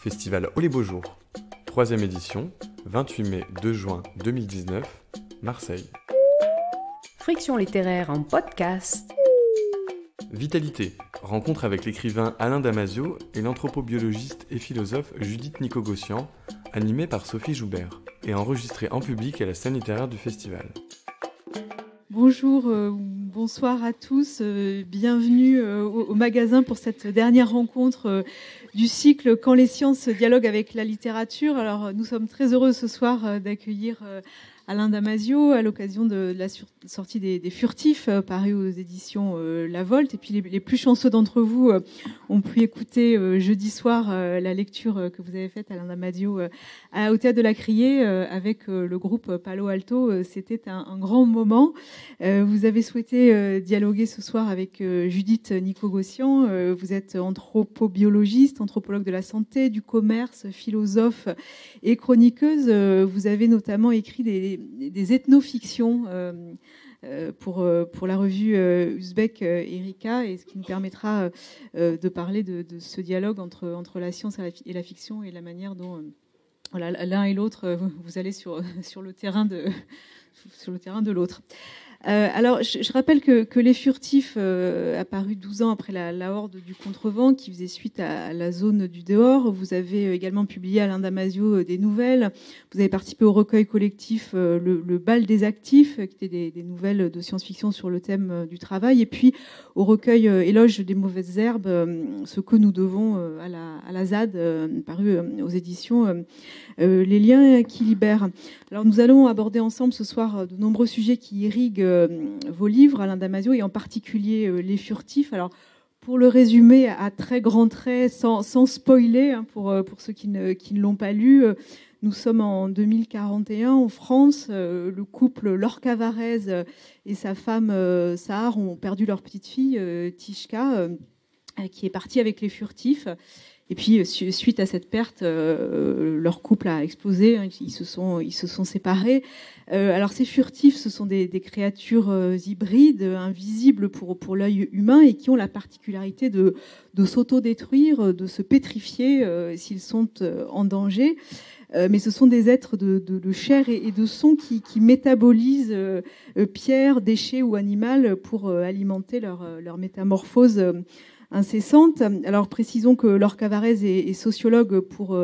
Festival Oh les beaux jours, 3e édition, 28 mai 2 juin 2019, Marseille. Friction littéraire en podcast. Vitalité, rencontre avec l'écrivain Alain Damasio et l'anthropobiologiste et philosophe Judith Nicogossian, animée par Sophie Joubert, et enregistrée en public à la scène littéraire du festival. Bonjour, bonsoir à tous, bienvenue au magasin pour cette dernière rencontre du cycle Quand les sciences dialoguent avec la littérature. Alors nous sommes très heureux ce soir d'accueillir Alain Damasio à l'occasion de la sortie des Furtifs parus aux éditions La Volte. Et puis les plus chanceux d'entre vous ont pu écouter jeudi soir la lecture que vous avez faite, Alain Damasio, au Théâtre de la Criée avec le groupe Palo Alto. C'était un grand moment. Vous avez souhaité dialoguer ce soir avec Judith Nicogossian. Vous êtes anthropobiologiste, anthropologue de la santé, du commerce, philosophe et chroniqueuse. Vous avez notamment écrit des ethnofictions pour la revue Uzbek Erika, et ce qui nous permettra de parler de ce dialogue entre la science et la fiction et la manière dont l'un et l'autre vous allez sur le terrain de l'autre. Alors, je rappelle que Les Furtifs a paru 12 ans après la Horde du Contrevent, qui faisait suite à la Zone du Dehors. Vous avez également publié, Alain Damasio, des nouvelles. Vous avez participé au recueil collectif le Bal des Actifs, qui était des nouvelles de science-fiction sur le thème du travail. Et puis au recueil Éloge des mauvaises herbes, ce que nous devons à la ZAD, paru aux éditions Les Liens qui libèrent. Alors nous allons aborder ensemble ce soir de nombreux sujets qui irriguent vos livres, Alain Damasio, et en particulier Les Furtifs. Alors, pour le résumer à très grands traits, sans spoiler, pour ceux qui ne l'ont pas lu, nous sommes en 2041 en France. Le couple Lorca Varèse et sa femme Sahar ont perdu leur petite fille, Tishka, qui est partie avec les Furtifs. Et puis, suite à cette perte, leur couple a explosé. Ils se sont séparés. Alors, ces furtifs, ce sont des créatures hybrides, invisibles pour l'œil humain, et qui ont la particularité de s'autodétruire, de se pétrifier s'ils sont en danger. Mais ce sont des êtres de chair et de son qui métabolisent pierre, déchets ou animal pour alimenter leur métamorphose incessante. Alors précisons que Lorca Varèse est sociologue pour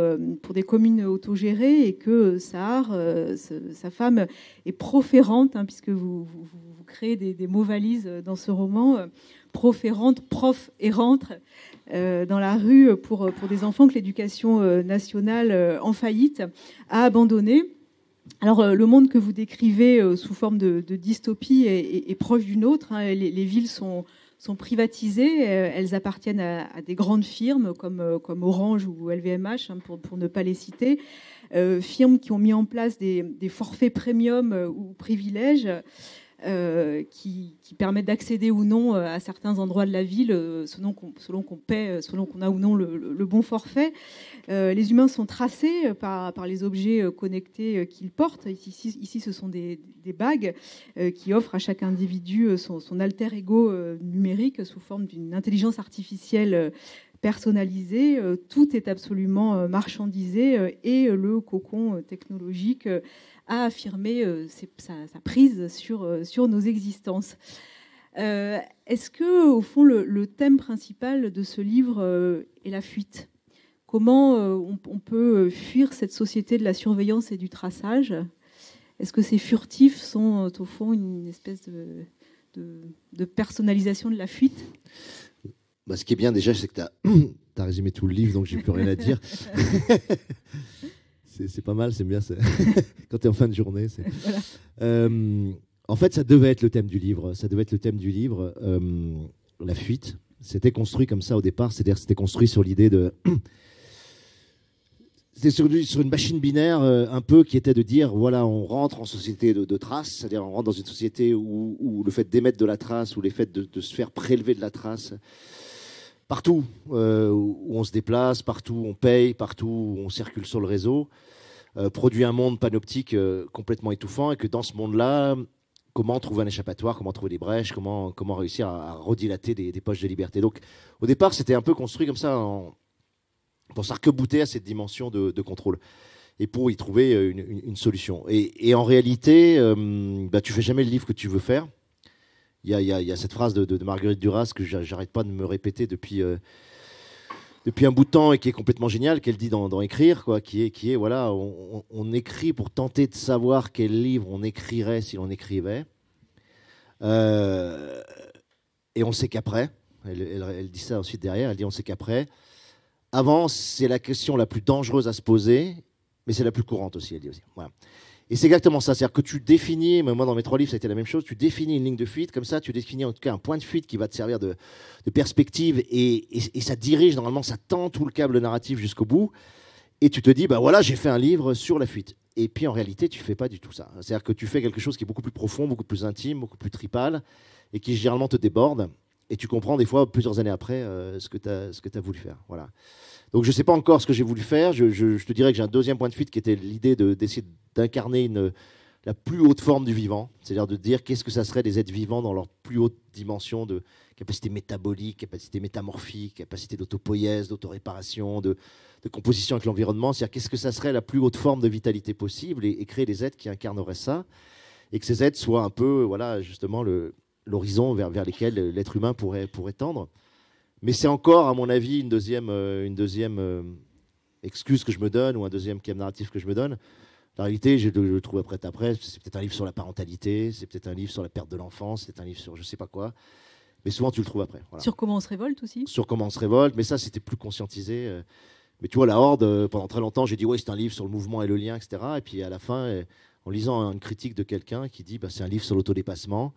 des communes autogérées, et que Sahar, sa femme, est proférante, puisque vous créez des mots valises dans ce roman, proférante, prof errante, dans la rue pour des enfants que l'éducation nationale en faillite a abandonnés. Alors le monde que vous décrivez sous forme de dystopie est proche du nôtre. Les villes sont privatisées, elles appartiennent à des grandes firmes comme Orange ou LVMH, pour ne pas les citer, firmes qui ont mis en place des forfaits premium ou privilèges qui permettent d'accéder ou non à certains endroits de la ville selon qu'on paie, selon qu'on a ou non le bon forfait. Les humains sont tracés par les objets connectés qu'ils portent. Ici, ce sont des bagues qui offrent à chaque individu son alter ego numérique sous forme d'une intelligence artificielle personnalisée. Tout est absolument marchandisé, et le cocon technologique a affirmé sa prise sur nos existences. Est-ce que, au fond, le thème principal de ce livre est la fuite ? Comment on peut fuir cette société de la surveillance et du traçage ? Est-ce que ces furtifs sont, au fond, une espèce de personnalisation de la fuite ? Ce qui est bien déjà, c'est que tu as résumé tout le livre, donc j'ai plus rien à dire. C'est pas mal, c'est bien. Quand tu es en fin de journée. Voilà. En fait, ça devait être le thème du livre. La fuite. C'était construit comme ça au départ. C'est-à-dire, c'était construit sur l'idée de... C'était sur une machine binaire un peu qui était de dire, voilà, on rentre en société de traces, c'est-à-dire on rentre dans une société où le fait d'émettre de la trace, ou le fait de se faire prélever de la trace, partout où on se déplace, partout où on paye, partout où on circule sur le réseau, produit un monde panoptique complètement étouffant, et que dans ce monde-là, comment trouver un échappatoire, comment trouver des brèches, comment réussir à redilater des poches de liberté. Donc au départ, c'était un peu construit comme ça pour s'arc-bouter à cette dimension de contrôle et pour y trouver une solution. Et en réalité, tu fais jamais le livre que tu veux faire. Il y a cette phrase de Marguerite Duras que j'arrête pas de me répéter depuis un bout de temps et qui est complètement géniale, qu'elle dit dans Écrire, quoi, qui est voilà, on écrit pour tenter de savoir quel livre on écrirait si l'on écrivait. Et on sait qu'après, elle dit ça ensuite derrière, elle dit on sait qu'après. Avant, c'est la question la plus dangereuse à se poser, mais c'est la plus courante aussi, elle dit aussi. Voilà. Et c'est exactement ça, c'est-à-dire que tu définis, moi dans mes 3 livres, ça a été la même chose, tu définis une ligne de fuite, comme ça, tu définis en tout cas un point de fuite qui va te servir de perspective, et ça dirige, normalement, ça tend tout le câble narratif jusqu'au bout, et tu te dis, bah voilà, j'ai fait un livre sur la fuite. Et puis en réalité, tu ne fais pas du tout ça. C'est-à-dire que tu fais quelque chose qui est beaucoup plus profond, beaucoup plus intime, beaucoup plus tripal, et qui généralement te déborde, et tu comprends des fois, plusieurs années après, ce que tu as voulu faire. Voilà. Donc je ne sais pas encore ce que j'ai voulu faire. Je te dirais que j'ai un deuxième point de fuite qui était l'idée d'essayer d'incarner la plus haute forme du vivant, c'est-à-dire de dire qu'est-ce que ça serait des êtres vivants dans leur plus haute dimension de capacité métabolique, capacité métamorphique, capacité d'autopoïèse, d'autoréparation, de composition avec l'environnement. C'est-à-dire qu'est-ce que ça serait la plus haute forme de vitalité possible et créer des êtres qui incarneraient ça et que ces êtres soient un peu, voilà, justement l'horizon vers lequel l'être humain pourrait tendre. Mais c'est encore, à mon avis, une deuxième excuse que je me donne ou un deuxième thème narratif que je me donne. La réalité, je le trouve après, c'est peut-être un livre sur la parentalité, c'est peut-être un livre sur la perte de l'enfance, c'est un livre sur je ne sais pas quoi. Mais souvent, tu le trouves après. Voilà. Sur comment on se révolte aussi. Sur comment on se révolte, mais ça, c'était plus conscientisé. Mais tu vois, La Horde, pendant très longtemps, j'ai dit, ouais, c'est un livre sur le mouvement et le lien, etc. Et puis à la fin, en lisant une critique de quelqu'un qui dit, bah, c'est un livre sur l'autodépassement,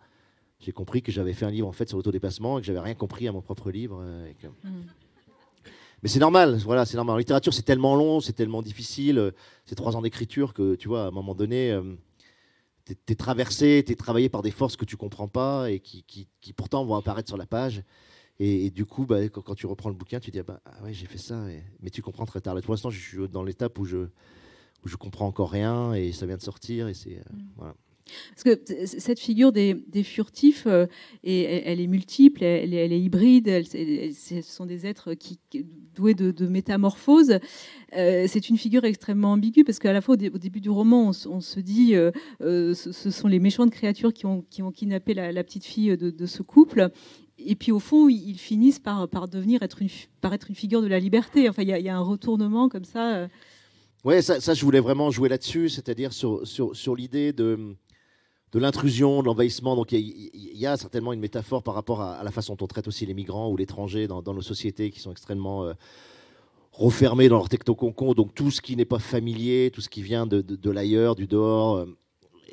j'ai compris que j'avais fait un livre en fait sur l'autodépassement et que j'avais rien compris à mon propre livre. Mais c'est normal, voilà, c'est normal. En littérature, c'est tellement long, c'est tellement difficile, c'est 3 ans d'écriture que, tu vois, à un moment donné, t'es traversé, t'es travaillé par des forces que tu comprends pas et qui pourtant vont apparaître sur la page. Et du coup, bah, quand tu reprends le bouquin, tu dis, ah ouais, j'ai fait ça. Mais tu comprends très tard. Là, pour l'instant, je suis dans l'étape où je comprends encore rien et ça vient de sortir. Et c'est, voilà. Parce que cette figure des furtifs, elle est multiple, elle est hybride, ce sont des êtres doués de métamorphose. C'est une figure extrêmement ambiguë, parce qu'à la fois au début du roman, on se dit ce sont les méchantes créatures qui ont kidnappé la petite fille de ce couple. Et puis au fond, ils finissent par être une figure de la liberté. Enfin, il y a un retournement comme ça. Ouais, ça, je voulais vraiment jouer là-dessus, c'est-à-dire sur l'idée de l'intrusion, de l'envahissement. Donc il y a certainement une métaphore par rapport à la façon dont on traite aussi les migrants ou l'étranger dans nos sociétés qui sont extrêmement refermés dans leur technoconcon. Donc tout ce qui n'est pas familier, tout ce qui vient de l'ailleurs, du dehors,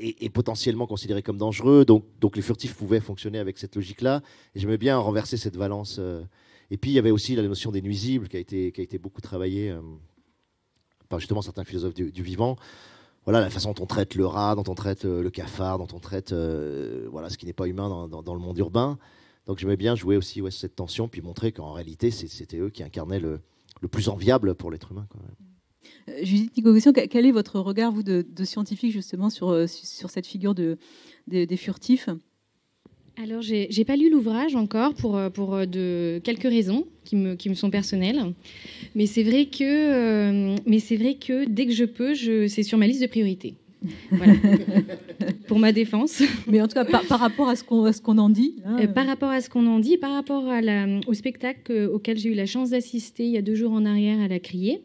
est potentiellement considéré comme dangereux. Donc les furtifs pouvaient fonctionner avec cette logique-là. Et j'aimais bien renverser cette valence. Et puis il y avait aussi la notion des nuisibles qui a été beaucoup travaillée par justement certains philosophes du vivant. Voilà, la façon dont on traite le rat, dont on traite le cafard, dont on traite voilà, ce qui n'est pas humain dans le monde urbain. Donc j'aimais bien jouer aussi cette tension, puis montrer qu'en réalité, c'était eux qui incarnaient le plus enviable pour l'être humain, quand même. Judith Nicogossian, quel est votre regard, vous, de scientifique, justement, sur cette figure des furtifs ? Alors, j'ai pas lu l'ouvrage encore pour de quelques raisons qui me sont personnelles. Mais c'est vrai que dès que je peux, c'est sur ma liste de priorités. Voilà. Pour ma défense. Mais en tout cas, par rapport à ce qu'on en dit. Hein, par rapport à ce qu'on en dit, par rapport au spectacle auquel j'ai eu la chance d'assister il y a 2 jours en arrière à la Criée,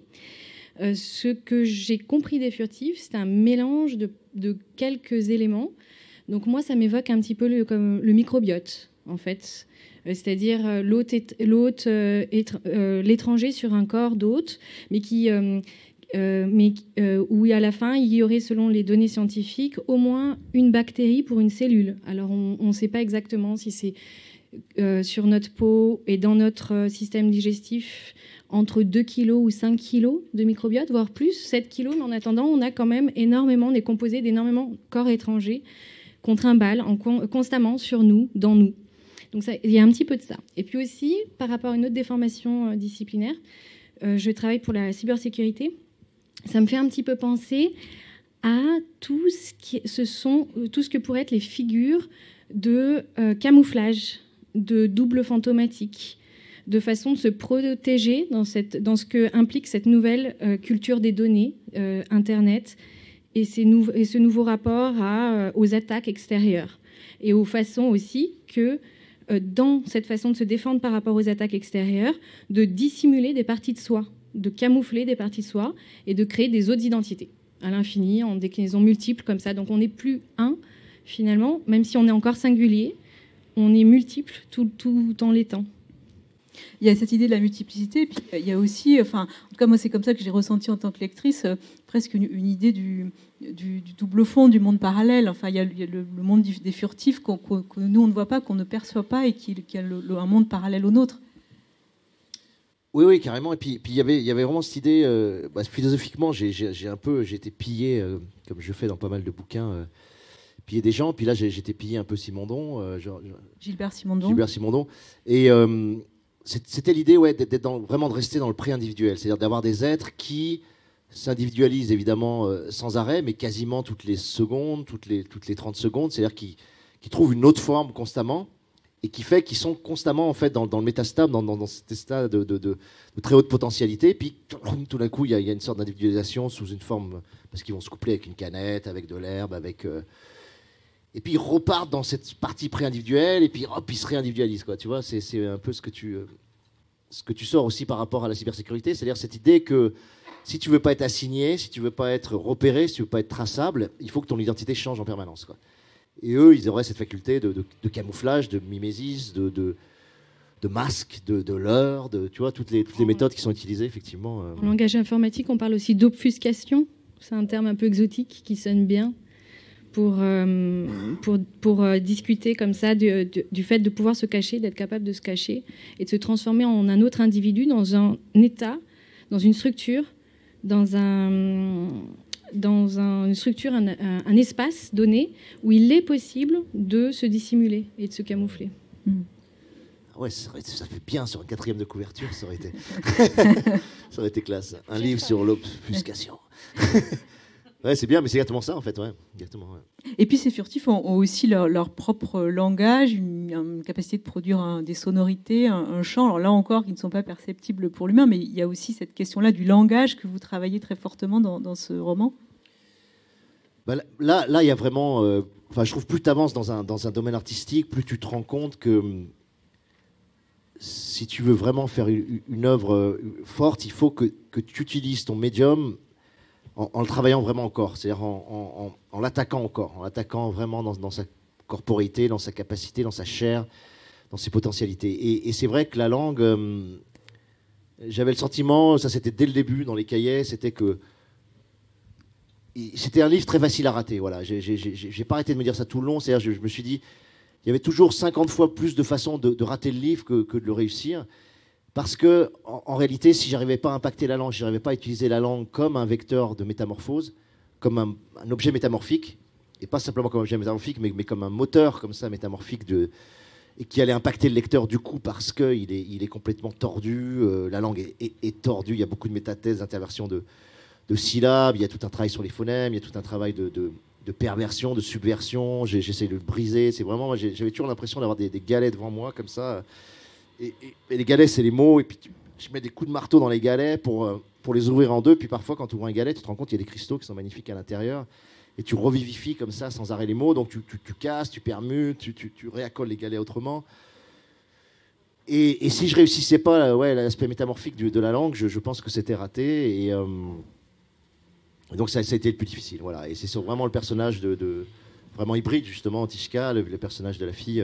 ce que j'ai compris des furtifs, c'est un mélange de quelques éléments. Donc moi, ça m'évoque un petit peu le microbiote, en fait. C'est-à-dire l'étranger sur un corps d'hôte, mais où à la fin, il y aurait, selon les données scientifiques, au moins une bactérie pour une cellule. Alors on ne sait pas exactement si c'est sur notre peau et dans notre système digestif entre 2 kg ou 5 kg de microbiote, voire plus, 7 kg. Mais en attendant, on a quand même énormément, on est composé d'énormément de corps étrangers qu'on trimballe constamment sur nous, dans nous. Donc il y a un petit peu de ça. Et puis aussi, par rapport à une autre déformation disciplinaire, je travaille pour la cybersécurité. Ça me fait un petit peu penser à tout ce que pourraient être les figures de camouflage, de double fantomatique, de façon de se protéger dans ce que implique cette nouvelle culture des données, Internet, et ce nouveau rapport aux attaques extérieures. Et aux façons aussi que, dans cette façon de se défendre par rapport aux attaques extérieures, de dissimuler des parties de soi, de camoufler des parties de soi et de créer des autres identités à l'infini, en déclinaisons multiples comme ça. Donc on n'est plus un, finalement, même si on est encore singulier, on est multiple tout en l'étant. Il y a cette idée de la multiplicité, et puis il y a aussi, en tout cas moi c'est comme ça que j'ai ressenti en tant que lectrice, presque une idée du double fond, du monde parallèle. Enfin, il y a le monde des furtifs que nous on ne voit pas, qu'on ne perçoit pas, et qui a un monde parallèle au nôtre. Oui, carrément. Et puis il y avait vraiment cette idée, philosophiquement, j'ai été pillé, comme je fais dans pas mal de bouquins, piller des gens. Puis là, j'ai été pillé un peu Simondon. Gilbert Simondon. Et c'était l'idée, vraiment de rester dans le pré-individuel, c'est-à-dire d'avoir des êtres qui s'individualisent évidemment sans arrêt, mais quasiment toutes les secondes, toutes les 30 secondes, c'est-à-dire qui trouvent une autre forme constamment, et qui fait qu'ils sont constamment en fait dans le métastade, dans cet état de très haute potentialité. Puis tout d'un coup, il y a une sorte d'individualisation sous une forme, parce qu'ils vont se coupler avec une canette, avec de l'herbe, et puis ils repartent dans cette partie pré-individuelle, et puis hop, ils se réindividualisent, quoi. Tu vois, c'est un peu ce que tu sors aussi par rapport à la cybersécurité, c'est-à-dire cette idée que si tu veux pas être assigné, si tu veux pas être repéré, si tu veux pas être traçable, il faut que ton identité change en permanence, quoi. Et eux, ils auraient cette faculté de camouflage, de mimésis, de masque, de leurre, tu vois, toutes les méthodes qui sont utilisées, effectivement. En langage informatique, on parle aussi d'obfuscation. C'est un terme un peu exotique qui sonne bien pour discuter comme ça du fait de pouvoir se cacher, d'être capable de se cacher et de se transformer en un autre individu dans un état, dans une structure, une structure, un espace donné où il est possible de se dissimuler et de se camoufler. Ouais, ça fait bien sur une 4e de couverture, ça aurait été classe. Un livre sur l'obfuscation. Ouais, c'est bien, mais c'est exactement ça en fait. Ouais. Exactement, ouais. Et puis ces furtifs ont aussi leur propre langage, une capacité de produire des sonorités, un chant. Alors là encore, qui ne sont pas perceptibles pour l'humain, mais il y a aussi cette question-là du langage que vous travaillez très fortement dans ce roman. Là, il y a vraiment. Je trouve plus tu avances dans un domaine artistique, plus tu te rends compte que si tu veux vraiment faire une œuvre forte, il faut que tu utilises ton médium en le travaillant vraiment encore, c'est-à-dire en l'attaquant encore, en l'attaquant vraiment dans sa corporité, dans sa capacité, dans sa chair, dans ses potentialités. Et c'est vrai que la langue, j'avais le sentiment, ça c'était dès le début dans les cahiers, c'était que c'était un livre très facile à rater. Voilà. J'ai pas arrêté de me dire ça tout le long, c'est-à-dire je me suis dit, il y avait toujours 50 fois plus de façons de rater le livre que de le réussir. Parce que, en réalité, si j'arrivais pas à impacter la langue, si j'arrivais pas à utiliser la langue comme un vecteur de métamorphose, comme un objet métamorphique, et pas simplement comme un objet métamorphique, mais comme un moteur comme ça métamorphique et qui allait impacter le lecteur du coup parce qu'il est complètement tordu, la langue est tordue, il y a beaucoup de métathèses, d'interversion de syllabes, il y a tout un travail sur les phonèmes, il y a tout un travail de perversion, de subversion, j'essaie de le briser, c'est vraiment, j'avais toujours l'impression d'avoir des galets devant moi comme ça. Et les galets, c'est les mots, et puis je mets des coups de marteau dans les galets pour les ouvrir en deux, puis parfois quand tu ouvres un galet, tu te rends compte qu'il y a des cristaux qui sont magnifiques à l'intérieur, et tu revivifies comme ça sans arrêt les mots, donc tu casses, tu permutes, tu réaccoles les galets autrement. Et si je réussissais pas l'aspect métamorphique de la langue, je pense que c'était raté, et donc ça a été le plus difficile. Voilà. Et c'est sur vraiment le personnage vraiment hybride, justement, Tishka, le personnage de la fille,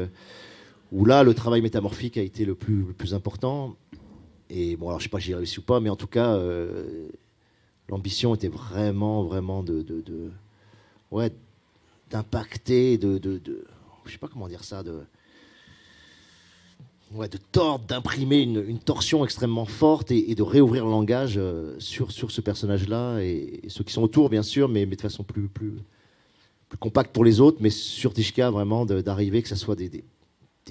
où là, le travail métamorphique a été le plus important. Et bon, alors je sais pas si j'ai réussi ou pas, mais en tout cas, l'ambition était vraiment d'impacter, je sais pas comment dire ça, de tordre, d'imprimer une torsion extrêmement forte et de réouvrir le langage sur ce personnage-là et ceux qui sont autour, bien sûr, mais de façon plus compacte pour les autres, mais sur Tishka, vraiment, d'arriver que ça soit des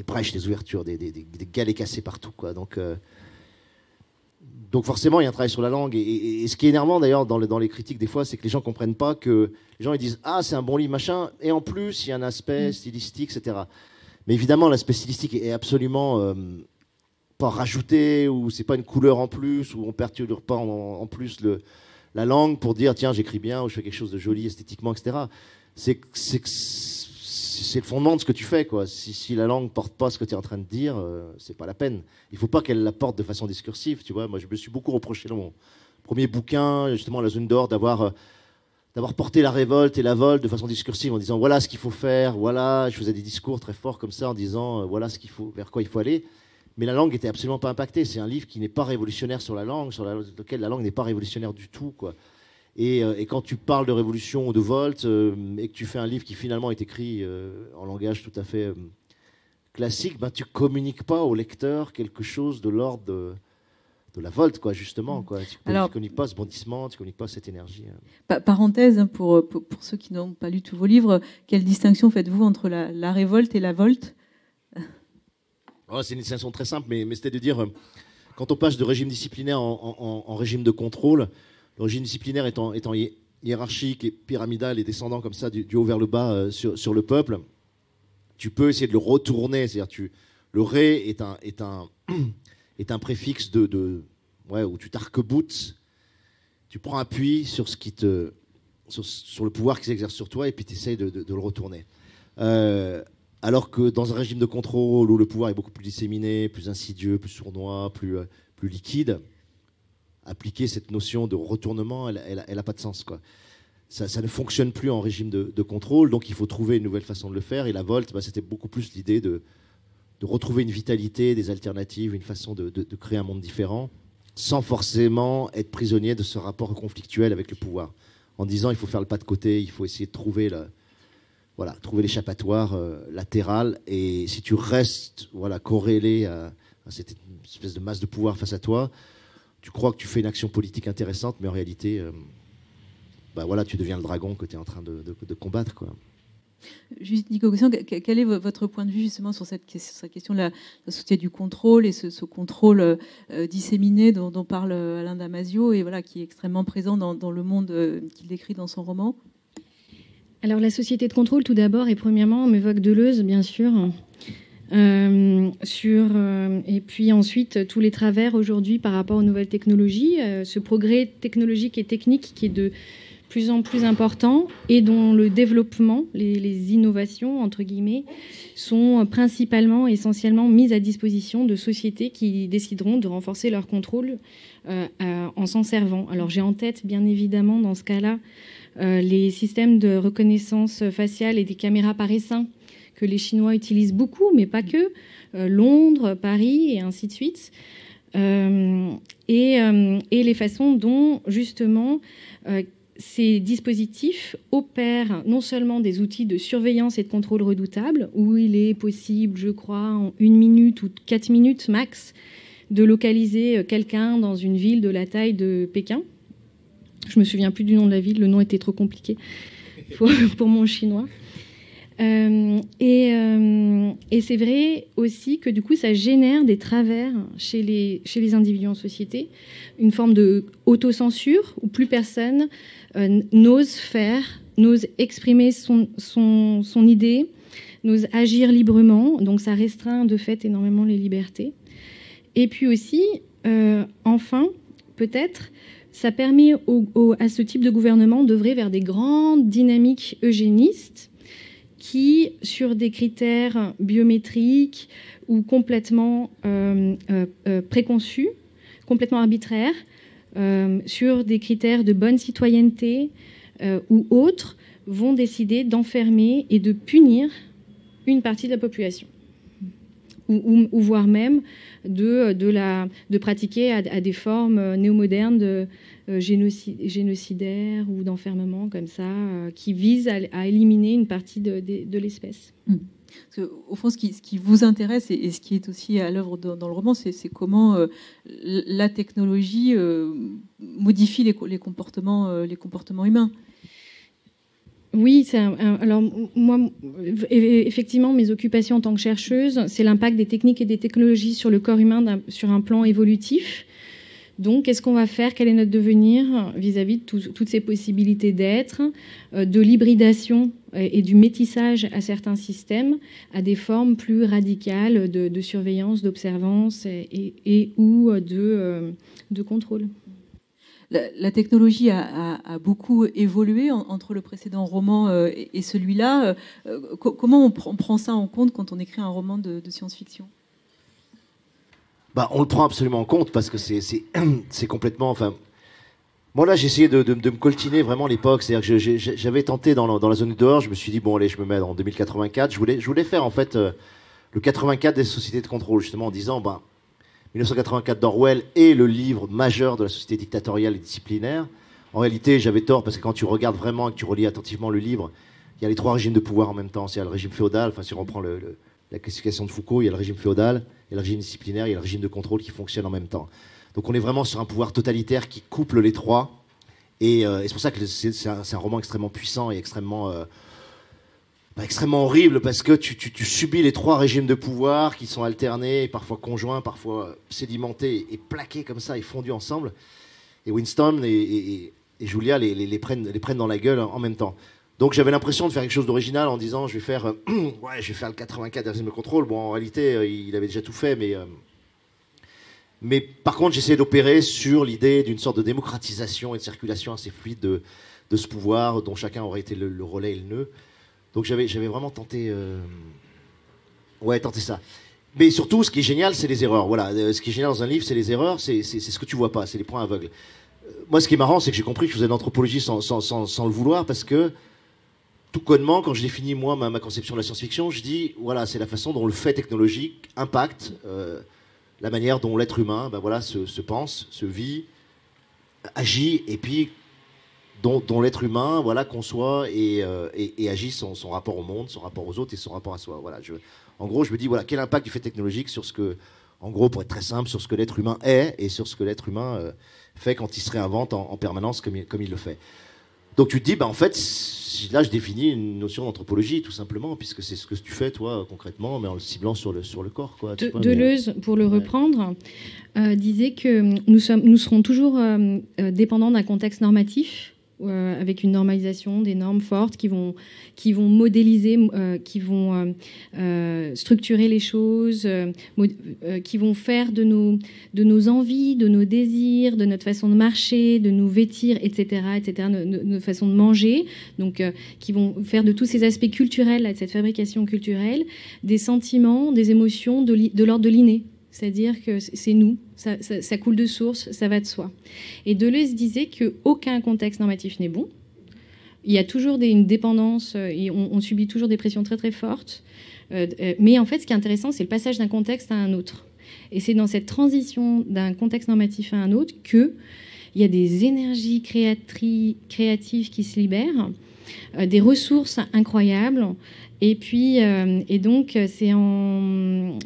brèches, des ouvertures, des galets cassés partout, quoi. Donc forcément, il y a un travail sur la langue. Et ce qui est énervant, d'ailleurs, dans les critiques, des fois, c'est que les gens ne comprennent pas que les gens ils disent « Ah, c'est un bon livre, machin », et en plus, il y a un aspect stylistique, etc. Mais évidemment, l'aspect stylistique est absolument pas rajouté, ou c'est pas une couleur en plus, ou on perturbe pas en plus la langue pour dire tiens j'écris bien ou je fais quelque chose de joli esthétiquement, etc. C'est le fondement de ce que tu fais, quoi. Si la langue porte pas ce que tu es en train de dire, c'est pas la peine. Il faut pas qu'elle la porte de façon discursive, tu vois. Moi, je me suis beaucoup reproché dans mon premier bouquin, justement, La Zone d'Or, d'avoir porté la révolte et la volte de façon discursive, en disant voilà ce qu'il faut faire, voilà. Je faisais des discours très forts comme ça, en disant voilà ce qu'il faut, vers quoi il faut aller. Mais la langue était absolument pas impactée. C'est un livre qui n'est pas révolutionnaire sur la langue, sur lequel la langue n'est pas révolutionnaire du tout, quoi. Et quand tu parles de révolution ou de volte, et que tu fais un livre qui finalement est écrit en langage tout à fait classique, ben, tu communiques pas au lecteur quelque chose de l'ordre de la volte, quoi, justement, quoi. Tu communiques pas ce bondissement, tu communiques pas cette énergie. Parenthèse, pour ceux qui n'ont pas lu tous vos livres, quelle distinction faites-vous entre la révolte et la volte? C'est une distinction très simple, mais c'était de dire, quand on passe de régime disciplinaire en régime de contrôle, le régime disciplinaire étant hiérarchique et pyramidal et descendant comme ça du haut vers le bas sur le peuple, tu peux essayer de le retourner. C'est-à-dire le ré est un préfixe où tu t'arc-boutes, tu prends appui sur sur le pouvoir qui s'exerce sur toi et puis tu essayes de le retourner. Alors que dans un régime de contrôle où le pouvoir est beaucoup plus disséminé, plus insidieux, plus sournois, plus liquide, appliquer cette notion de retournement, elle a pas de sens, quoi. Ça ne fonctionne plus en régime de contrôle, donc il faut trouver une nouvelle façon de le faire. Et la volte, c'était beaucoup plus l'idée de retrouver une vitalité, des alternatives, une façon de créer un monde différent, sans forcément être prisonnier de ce rapport conflictuel avec le pouvoir. En disant il faut faire le pas de côté, il faut essayer de trouver l'échappatoire latéral. Et si tu restes corrélé à cette espèce de masse de pouvoir face à toi, tu crois que tu fais une action politique intéressante, mais en réalité, tu deviens le dragon que tu es en train de combattre, quoi. Juste, Nicogossian, quel est votre point de vue justement sur cette question de la société du contrôle et ce contrôle disséminé dont parle Alain Damasio et qui est extrêmement présent dans le monde qu'il décrit dans son roman? Alors la société de contrôle, tout d'abord et premièrement, on m'évoque Deleuze, bien sûr. Et puis ensuite tous les travers aujourd'hui par rapport aux nouvelles technologies, ce progrès technologique et technique qui est de plus en plus important et dont le développement, les innovations entre guillemets, sont principalement, essentiellement mises à disposition de sociétés qui décideront de renforcer leur contrôle en s'en servant. Alors j'ai en tête bien évidemment dans ce cas-là les systèmes de reconnaissance faciale et des caméras par essaim que les Chinois utilisent beaucoup, mais pas que, Londres, Paris et ainsi de suite. Et les façons dont, justement, ces dispositifs opèrent non seulement des outils de surveillance et de contrôle redoutables, où il est possible, je crois, en 1 minute ou 4 minutes max, de localiser quelqu'un dans une ville de la taille de Pékin. Je ne me souviens plus du nom de la ville, le nom était trop compliqué pour mon chinois. Et c'est vrai aussi que du coup ça génère des travers chez les individus en société, une forme de autocensure où plus personne n'ose exprimer son idée, n'ose agir librement, donc ça restreint de fait énormément les libertés. Et puis aussi, enfin, peut-être, ça permet à ce type de gouvernement d'œuvrer vers des grandes dynamiques eugénistes qui, sur des critères biométriques ou complètement préconçus, complètement arbitraires, sur des critères de bonne citoyenneté ou autres, vont décider d'enfermer et de punir une partie de la population. Ou voire même de pratiquer à des formes néo-modernes de génocidaires ou d'enfermement comme ça, qui visent à éliminer une partie de l'espèce. Parce que, au fond, ce qui vous intéresse et ce qui est aussi à l'œuvre dans le roman, c'est comment la technologie modifie les comportements humains. Oui, alors moi, effectivement, mes occupations en tant que chercheuse, c'est l'impact des techniques et des technologies sur le corps humain sur un plan évolutif. Donc, qu'est-ce qu'on va faire? Quel est notre devenir vis-à-vis de toutes ces possibilités d'être, de l'hybridation et du métissage à certains systèmes, à des formes plus radicales de surveillance, d'observance et ou de contrôle? La technologie a beaucoup évolué entre le précédent roman et celui-là. Comment on prend ça en compte quand on écrit un roman de science-fiction? On le prend absolument en compte parce que c'est complètement... Enfin, moi, là, j'ai essayé de me coltiner vraiment l'époque. C'est-à-dire que j'avais tenté dans la zone du dehors. Je me suis dit, bon, allez, je me mets en 2084. Je voulais faire, en fait, le 84 des sociétés de contrôle, justement, en disant, 1984 d'Orwell est le livre majeur de la société dictatoriale et disciplinaire. En réalité, j'avais tort parce que quand tu regardes vraiment et que tu relis attentivement le livre, il y a les 3 régimes de pouvoir en même temps. C'est le régime féodal, enfin, si on reprend la classification de Foucault, il y a le régime féodal, il y a le régime disciplinaire, il y a le régime de contrôle qui fonctionne en même temps. Donc on est vraiment sur un pouvoir totalitaire qui couple les 3. Et c'est pour ça que c'est un roman extrêmement puissant et extrêmement horrible parce que tu subis les 3 régimes de pouvoir qui sont alternés, parfois conjoints, parfois sédimentés et plaqués comme ça et fondus ensemble. Et Winston et Julia les prennent dans la gueule en même temps. Donc j'avais l'impression de faire quelque chose d'original en disant je vais faire le 84 des régimes de contrôle. Bon, en réalité, il avait déjà tout fait, mais par contre, j'essayais d'opérer sur l'idée d'une sorte de démocratisation et de circulation assez fluide de ce pouvoir dont chacun aurait été le relais et le nœud. Donc j'avais vraiment tenté ça. Mais surtout, ce qui est génial, c'est les erreurs. Voilà, ce qui est génial dans un livre, c'est les erreurs, c'est ce que tu vois pas, c'est les points aveugles. Moi, ce qui est marrant, c'est que j'ai compris que je faisais de l'anthropologie sans le vouloir, parce que tout connement, quand je définis moi ma conception de la science-fiction, je dis voilà, c'est la façon dont le fait technologique impacte la manière dont l'être humain, se pense, se vit, agit, et puis dont l'être humain, conçoit et agit son rapport au monde, son rapport aux autres et son rapport à soi. Voilà, en gros, je me dis quel impact du fait technologique sur ce que, en gros, pour être très simple, sur ce que l'être humain est et sur ce que l'être humain fait quand il se réinvente en permanence comme il le fait. Donc tu te dis, en fait, là je définis une notion d'anthropologie tout simplement, puisque c'est ce que tu fais toi concrètement, mais en le ciblant sur le corps. Deleuze, pour le reprendre, disait que nous serons toujours dépendants d'un contexte normatif, avec une normalisation, des normes fortes qui vont modéliser, qui vont structurer les choses, qui vont faire de nos envies, de nos désirs, de notre façon de marcher, de nous vêtir, etc., notre façon de manger, donc qui vont faire de tous ces aspects culturels, de cette fabrication culturelle, des sentiments, des émotions de l'ordre de l'inné. C'est-à-dire que c'est nous, ça coule de source, ça va de soi. Et Deleuze disait qu'aucun contexte normatif n'est bon. Il y a toujours une dépendance, et on subit toujours des pressions très très fortes. Mais en fait, ce qui est intéressant, c'est le passage d'un contexte à un autre. Et c'est dans cette transition d'un contexte normatif à un autre qu'il y a des énergies créatives qui se libèrent, des ressources incroyables. Et puis, donc, c'est en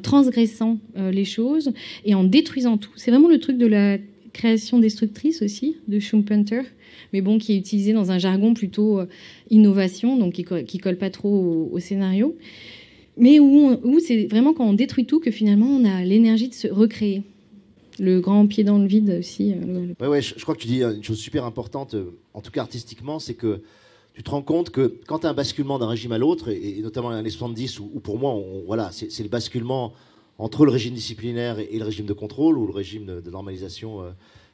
transgressant les choses et en détruisant tout. C'est vraiment le truc de la création destructrice aussi, de Schumpeter, mais bon, qui est utilisé dans un jargon plutôt innovation, donc qui colle pas trop au scénario. Mais où c'est vraiment quand on détruit tout que finalement on a l'énergie de se recréer. Le grand pied dans le vide aussi. Ouais, je crois que tu dis une chose super importante, en tout cas artistiquement, c'est que tu te rends compte que quand tu as un basculement d'un régime à l'autre, et notamment dans les années 70, où pour moi, c'est le basculement entre le régime disciplinaire et le régime de contrôle, ou le régime de normalisation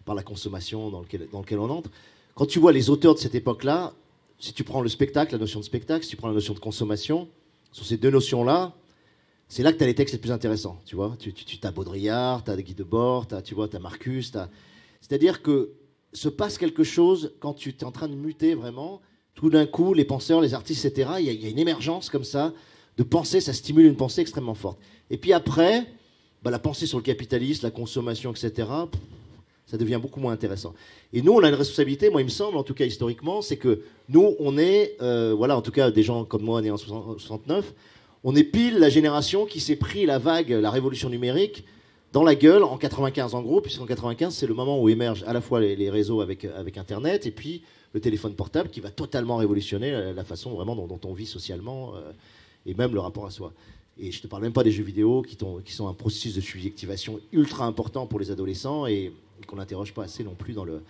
par la consommation dans lequel on entre. Quand tu vois les auteurs de cette époque-là, si tu prends le spectacle, la notion de spectacle, si tu prends la notion de consommation, sur ces deux notions-là, c'est là que tu as les textes les plus intéressants. Tu vois, tu as Baudrillard, tu as Guy Debord, tu as Marcus. C'est-à-dire que se passe quelque chose quand tu es en train de muter vraiment. Tout d'un coup, les penseurs, les artistes, etc., il y a une émergence comme ça de pensée, ça stimule une pensée extrêmement forte. Et puis après, la pensée sur le capitalisme, la consommation, etc., ça devient beaucoup moins intéressant. Et nous, on a une responsabilité, moi il me semble, en tout cas historiquement, c'est que nous, on est, en tout cas des gens comme moi nés en 69, on est pile la génération qui s'est pris la vague, la révolution numérique, dans la gueule en 95 en gros, puisqu'en 95 c'est le moment où émergent à la fois les réseaux avec Internet et puis le téléphone portable qui va totalement révolutionner la façon vraiment dont on vit socialement et même le rapport à soi. Et je ne te parle même pas des jeux vidéo qui sont un processus de subjectivation ultra important pour les adolescents et qu'on n'interroge pas assez non plus dans le...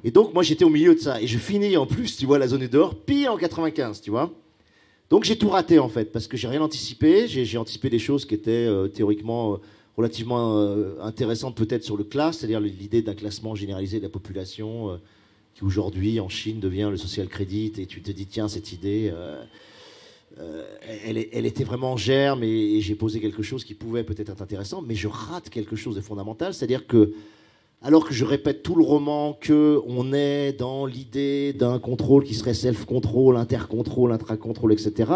Et donc, moi, j'étais au milieu de ça. Et je finis, en plus, tu vois, la zone du dehors, pire en 95, tu vois. Donc, j'ai tout raté, en fait, parce que j'ai rien anticipé. J'ai anticipé des choses qui étaient théoriquement relativement intéressantes, peut-être, sur le class, c'est-à-dire l'idée d'un classement généralisé de la population qui, aujourd'hui, en Chine, devient le social credit. Et tu te dis, tiens, cette idée... elle était vraiment en germe et j'ai posé quelque chose qui pouvait peut-être être intéressant, mais je rate quelque chose de fondamental, c'est-à-dire que alors que je répète tout le roman qu'on est dans l'idée d'un contrôle qui serait self-control, inter-control, intra-control, etc.,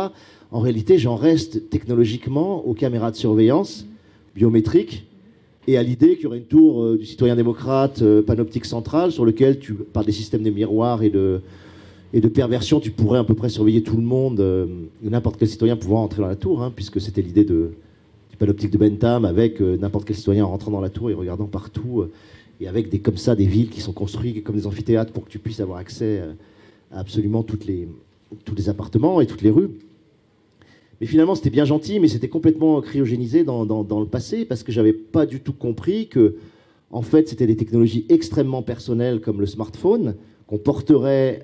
en réalité, j'en reste technologiquement aux caméras de surveillance biométriques et à l'idée qu'il y aurait une tour du citoyen démocrate panoptique centrale sur lequel, par des systèmes de miroirs et de perversion, tu pourrais à peu près surveiller tout le monde, n'importe quel citoyen pouvant entrer dans la tour, hein, puisque c'était l'idée du panoptique de Bentham, avec n'importe quel citoyen rentrant dans la tour et regardant partout, et avec comme ça des villes qui sont construites comme des amphithéâtres pour que tu puisses avoir accès à absolument tous les appartements et toutes les rues. Mais finalement, c'était bien gentil, mais c'était complètement cryogénisé dans le passé, parce que j'avais pas du tout compris que, en fait, c'était des technologies extrêmement personnelles comme le smartphone, qu'on porterait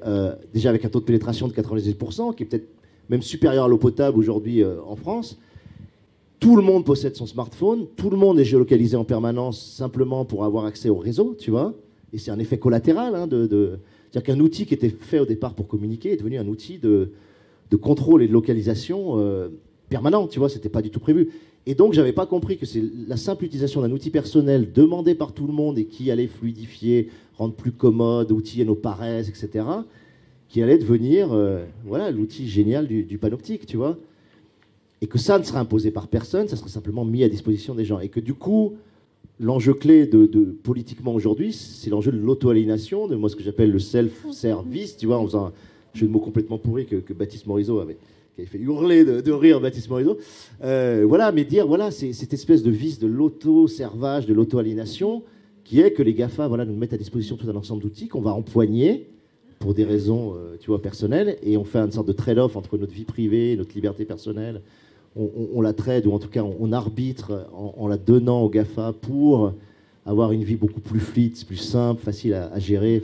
déjà avec un taux de pénétration de 98%, qui est peut-être même supérieur à l'eau potable aujourd'hui en France. Tout le monde possède son smartphone, tout le monde est géolocalisé en permanence simplement pour avoir accès au réseau, tu vois. Et c'est un effet collatéral. Hein, c'est-à-dire qu'un outil qui était fait au départ pour communiquer est devenu un outil de contrôle et de localisation permanent, tu vois. C'était pas du tout prévu. Et donc, j'avais pas compris que c'est la simple utilisation d'un outil personnel demandé par tout le monde et qui allait fluidifier, rendre plus commode, outiller nos paresses, etc., qui allait devenir voilà, l'outil génial du panoptique, tu vois. Et que ça ne serait imposé par personne, ça serait simplement mis à disposition des gens. Et que du coup, l'enjeu clé politiquement aujourd'hui, c'est l'enjeu de l'auto-aliénation, de moi ce que j'appelle le self-service, tu vois, en faisant un jeu de mots complètement pourri que Baptiste Morisot avait fait hurler de rire Baptiste Morisot. Voilà, mais dire, voilà, c'est cette espèce de vice de l'auto-servage, de l'auto-aliénation, qui est que les GAFA voilà, nous mettent à disposition tout un ensemble d'outils qu'on va empoigner pour des raisons tu vois, personnelles, et on fait une sorte de trade-off entre notre vie privée et notre liberté personnelle. On la trade, ou en tout cas on arbitre en la donnant aux GAFA pour avoir une vie beaucoup plus fluide, plus simple, facile à gérer,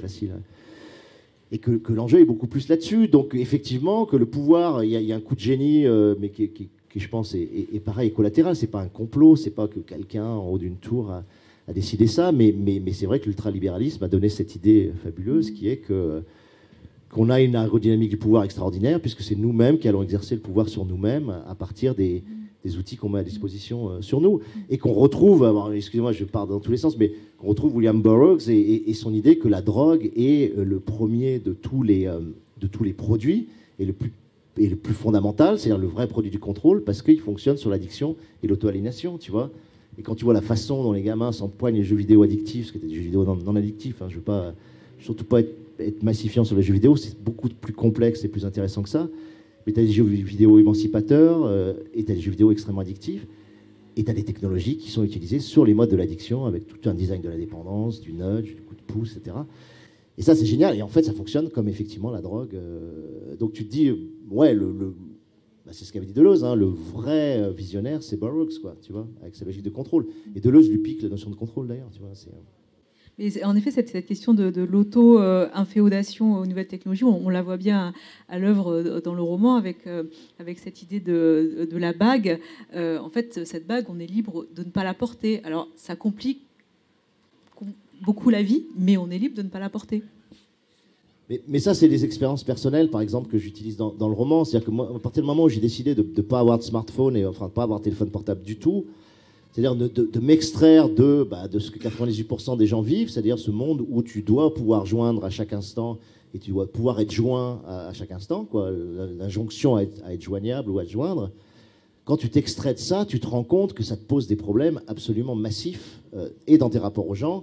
et que l'enjeu est beaucoup plus là-dessus. Donc effectivement, que le pouvoir, il y a un coup de génie, mais qui je pense est pareil, collatéral. C'est pas un complot, c'est pas que quelqu'un en haut d'une tour a décidé ça, mais c'est vrai que l'ultralibéralisme a donné cette idée fabuleuse qui est qu'on a une aérodynamique du pouvoir extraordinaire, puisque c'est nous-mêmes qui allons exercer le pouvoir sur nous-mêmes à partir des outils qu'on met à disposition sur nous. Et qu'on retrouve, excusez-moi, je pars dans tous les sens, mais qu'on retrouve William Burroughs et son idée que la drogue est le premier de tous les produits, et le plus fondamental, c'est-à-dire le vrai produit du contrôle, parce qu'il fonctionne sur l'addiction et l'auto-aliénation, tu vois. Et quand tu vois la façon dont les gamins s'empoignent les jeux vidéo addictifs, ce qui étaient des jeux vidéo non addictifs, hein, je ne veux pas, surtout pas être massifiant sur les jeux vidéo, c'est beaucoup plus complexe et plus intéressant que ça. Mais tu as des jeux vidéo émancipateurs, et tu as des jeux vidéo extrêmement addictifs, et tu as des technologies qui sont utilisées sur les modes de l'addiction, avec tout un design de la dépendance, du nudge, du coup de pouce, etc. Et ça, c'est génial. Et en fait, ça fonctionne comme effectivement la drogue. Donc tu te dis, ouais, c'est ce qu'avait dit Deleuze, hein, le vrai visionnaire, c'est Burroughs, quoi, tu vois, avec sa logique de contrôle. Et Deleuze lui pique la notion de contrôle, d'ailleurs, tu vois. Mais en effet, cette question de l'auto-inféodation aux nouvelles technologies, on la voit bien à l'œuvre dans le roman avec cette idée de la bague. En fait, cette bague, on est libre de ne pas la porter. Alors, ça complique beaucoup la vie, mais on est libre de ne pas la porter. Mais ça, c'est des expériences personnelles, par exemple, que j'utilise dans le roman. C'est-à-dire que moi, à partir du moment où j'ai décidé de ne pas avoir de smartphone, et enfin de ne pas avoir de téléphone portable du tout, c'est-à-dire de m'extraire de ce que 98% des gens vivent, c'est-à-dire ce monde où tu dois pouvoir joindre à chaque instant et tu dois pouvoir être joint à chaque instant, quoi, l'injonction à être joignable ou à te joindre. Quand tu t'extrais de ça, tu te rends compte que ça te pose des problèmes absolument massifs, et dans tes rapports aux gens,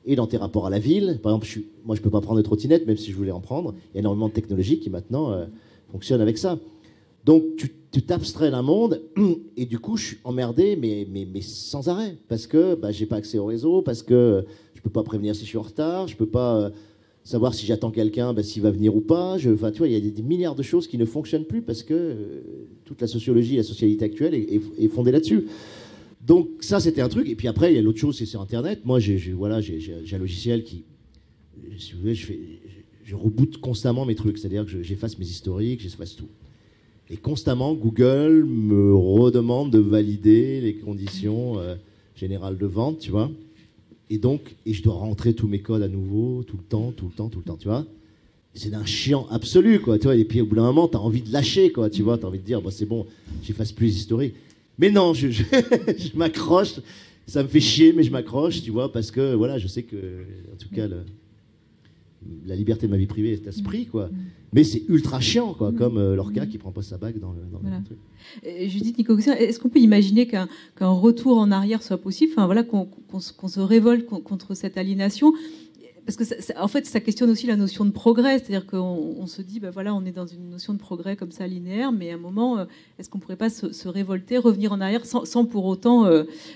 et dans tes rapports à la ville. Par exemple, moi, je ne peux pas prendre de trottinette, même si je voulais en prendre. Il y a énormément de technologies qui maintenant fonctionnent avec ça. Donc, tu t'abstrais d'un monde, et du coup, je suis emmerdé, mais sans arrêt. Parce que je n'ai pas accès au réseau, parce que je ne peux pas prévenir si je suis en retard, je peux pas... savoir si j'attends quelqu'un, s'il va venir ou pas. Enfin, tu vois, il y a des milliards de choses qui ne fonctionnent plus parce que toute la sociologie, la socialité actuelle est fondée là-dessus. Donc ça, c'était un truc. Et puis après, il y a l'autre chose, c'est sur Internet. Moi, j'ai un logiciel qui, si vous voulez, je reboote constamment mes trucs. C'est-à-dire que j'efface mes historiques, j'efface tout. Et constamment, Google me redemande de valider les conditions générales de vente, tu vois. Et je dois rentrer tous mes codes à nouveau, tout le temps, tu vois. C'est d'un chiant absolu, quoi, tu vois. Et puis au bout d'un moment, t'as envie de lâcher, quoi, tu vois. T'as envie de dire, c'est bon, j'efface plus les historiques. Mais non, je m'accroche. Ça me fait chier, mais je m'accroche, tu vois, parce que, voilà, je sais que, en tout cas, la liberté de ma vie privée est à ce prix, quoi. Mais c'est ultra chiant, quoi, comme Lorca qui prend pas sa bague dans le truc. Judith Nicogossian, est-ce qu'on peut imaginer qu'un retour en arrière soit possible, enfin, voilà, qu'on se révolte contre cette aliénation? Parce que en fait, ça questionne aussi la notion de progrès, c'est-à-dire qu'on se dit, voilà, on est dans une notion de progrès comme ça linéaire, mais à un moment, est-ce qu'on pourrait pas se révolter, revenir en arrière, sans pour autant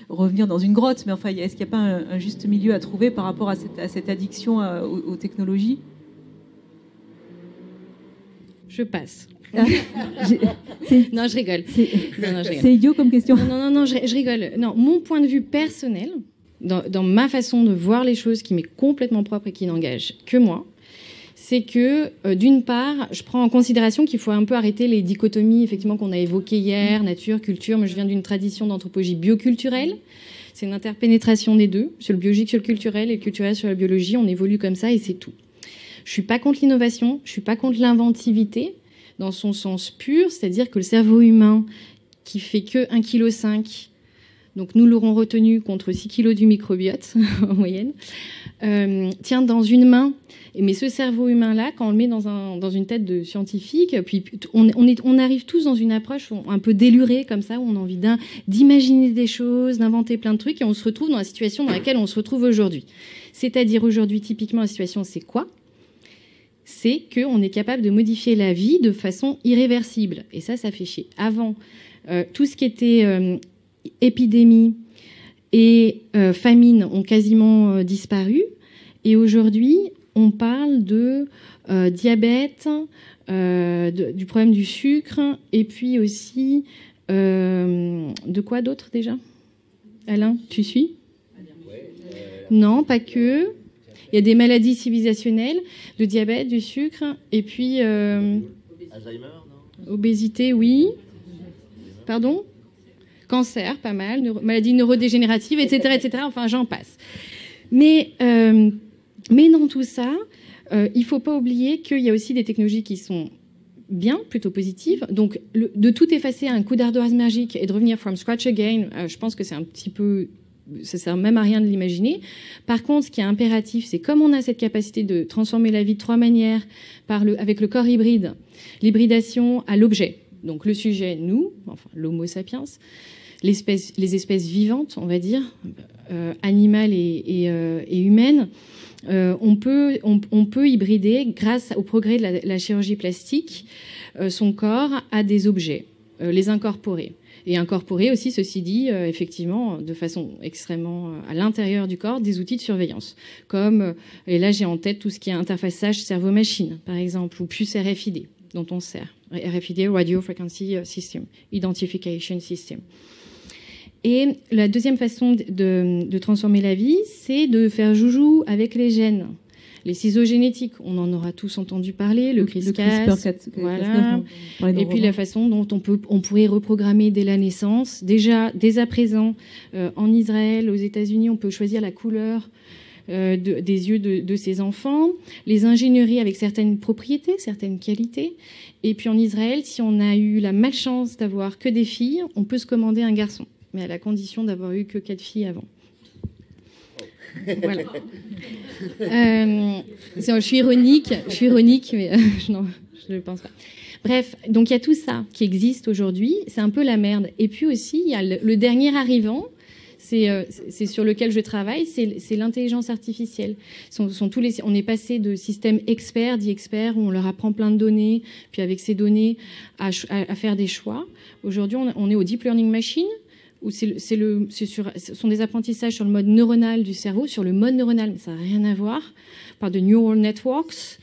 revenir dans une grotte? Mais enfin, est-ce qu'il n'y a pas un juste milieu à trouver par rapport à cette addiction aux technologies? Je passe. Non, je rigole. C'est idiot comme question. Non, je rigole. Non, mon point de vue personnel, dans ma façon de voir les choses, qui m'est complètement propre et qui n'engage que moi, c'est que, d'une part, je prends en considération qu'il faut un peu arrêter les dichotomies, effectivement, qu'on a évoquées hier, nature, culture. Moi, je viens d'une tradition d'anthropologie bioculturelle. C'est une interpénétration des deux, sur le biologique, sur le culturel, et le culturel sur la biologie. On évolue comme ça et c'est tout. Je suis pas contre l'innovation, je suis pas contre l'inventivité, dans son sens pur, c'est-à-dire que le cerveau humain, qui fait que 1,5 kg, donc nous l'aurons retenu contre 6 kg du microbiote, en moyenne, tient dans une main. Mais ce cerveau humain-là, quand on le met dans une tête de scientifique, puis on arrive tous dans une approche un peu délurée, comme ça, où on a envie d'imaginer des choses, d'inventer plein de trucs, et on se retrouve dans la situation dans laquelle on se retrouve aujourd'hui. C'est-à-dire aujourd'hui, typiquement, la situation, c'est quoi ? C'est qu'on est capable de modifier la vie de façon irréversible. Et ça fait chier. Avant, tout ce qui était épidémie et famine ont quasiment disparu. Et aujourd'hui, on parle de diabète, du problème du sucre, et puis aussi de quoi d'autre déjà ? Alain, tu suis ? Non, pas que. Il y a des maladies civilisationnelles, le diabète, du sucre, et puis... Alzheimer, non ? Obésité, oui. Pardon ? Cancer, pas mal. Maladies neurodégénératives, etc., etc. Enfin, j'en passe. Mais dans tout ça, il ne faut pas oublier qu'il y a aussi des technologies qui sont bien, plutôt positives. Donc, de tout effacer à un coup d'ardoise magique et de revenir from scratch again, je pense que c'est un petit peu... Ça sert même à rien de l'imaginer. Par contre, ce qui est impératif, c'est comme on a cette capacité de transformer la vie de trois manières, avec le corps hybride, l'hybridation à l'objet. Donc le sujet, nous, enfin l'homo sapiens, les espèces vivantes, on va dire, animales et humaines, on peut hybrider, grâce au progrès de la chirurgie plastique, son corps à des objets, les incorporer. Et incorporer aussi, ceci dit, effectivement, de façon extrêmement à l'intérieur du corps, des outils de surveillance. Comme, et là j'ai en tête tout ce qui est interfaçage cerveau-machine, par exemple, ou puce RFID, dont on sert. RFID, Radio Frequency System, Identification System. Et la deuxième façon de transformer la vie, c'est de faire joujou avec les gènes. Les ciseaux génétiques, on en aura tous entendu parler, le CRISPR, voilà. Et puis la façon dont on pourrait reprogrammer dès la naissance. Déjà, dès à présent, en Israël, aux États-Unis, on peut choisir la couleur des yeux de ses enfants. Les ingénieries avec certaines propriétés, certaines qualités. Et puis en Israël, si on a eu la malchance d'avoir que des filles, on peut se commander un garçon, mais à la condition d'avoir eu que 4 filles avant. Voilà. Je suis ironique, mais non, je ne le pense pas. Bref, donc il y a tout ça qui existe aujourd'hui. C'est un peu la merde. Et puis aussi, il y a le dernier arrivant. C'est sur lequel je travaille, c'est l'intelligence artificielle. On est passé de systèmes experts, dits experts, où on leur apprend plein de données, puis avec ces données à faire des choix. Aujourd'hui, on est au deep learning machine, où ce sont des apprentissages sur le mode neuronal du cerveau, sur le mode neuronal, mais ça n'a rien à voir. On parle de neural networks.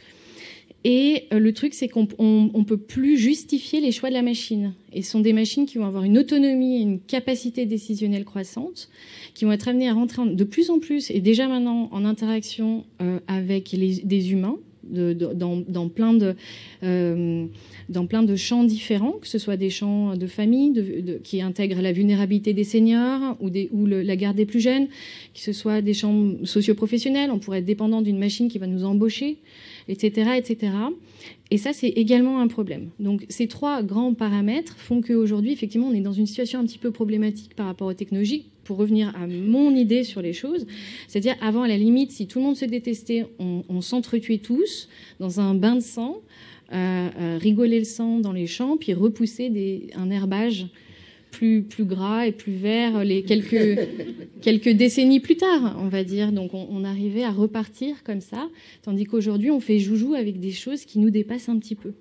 Et le truc, c'est qu'on ne peut plus justifier les choix de la machine. Et ce sont des machines qui vont avoir une autonomie et une capacité décisionnelle croissante, qui vont être amenées à rentrer de plus en plus, et déjà maintenant, en interaction avec des humains, dans plein de champs différents, que ce soit des champs de famille qui intègrent la vulnérabilité des seniors ou la garde des plus jeunes, que ce soit des champs socio-professionnels, on pourrait être dépendant d'une machine qui va nous embaucher, etc., etc. Et ça, c'est également un problème. Donc, ces 3 grands paramètres font qu'aujourd'hui, effectivement, on est dans une situation un petit peu problématique par rapport aux technologies. Pour revenir à mon idée sur les choses, c'est-à-dire, avant, à la limite, si tout le monde se détestait, on s'entretuait tous dans un bain de sang, rigoler le sang dans les champs, puis repousser un herbage plus gras et plus vert quelques décennies plus tard, on va dire. Donc on arrivait à repartir comme ça, tandis qu'aujourd'hui on fait joujou avec des choses qui nous dépassent un petit peu.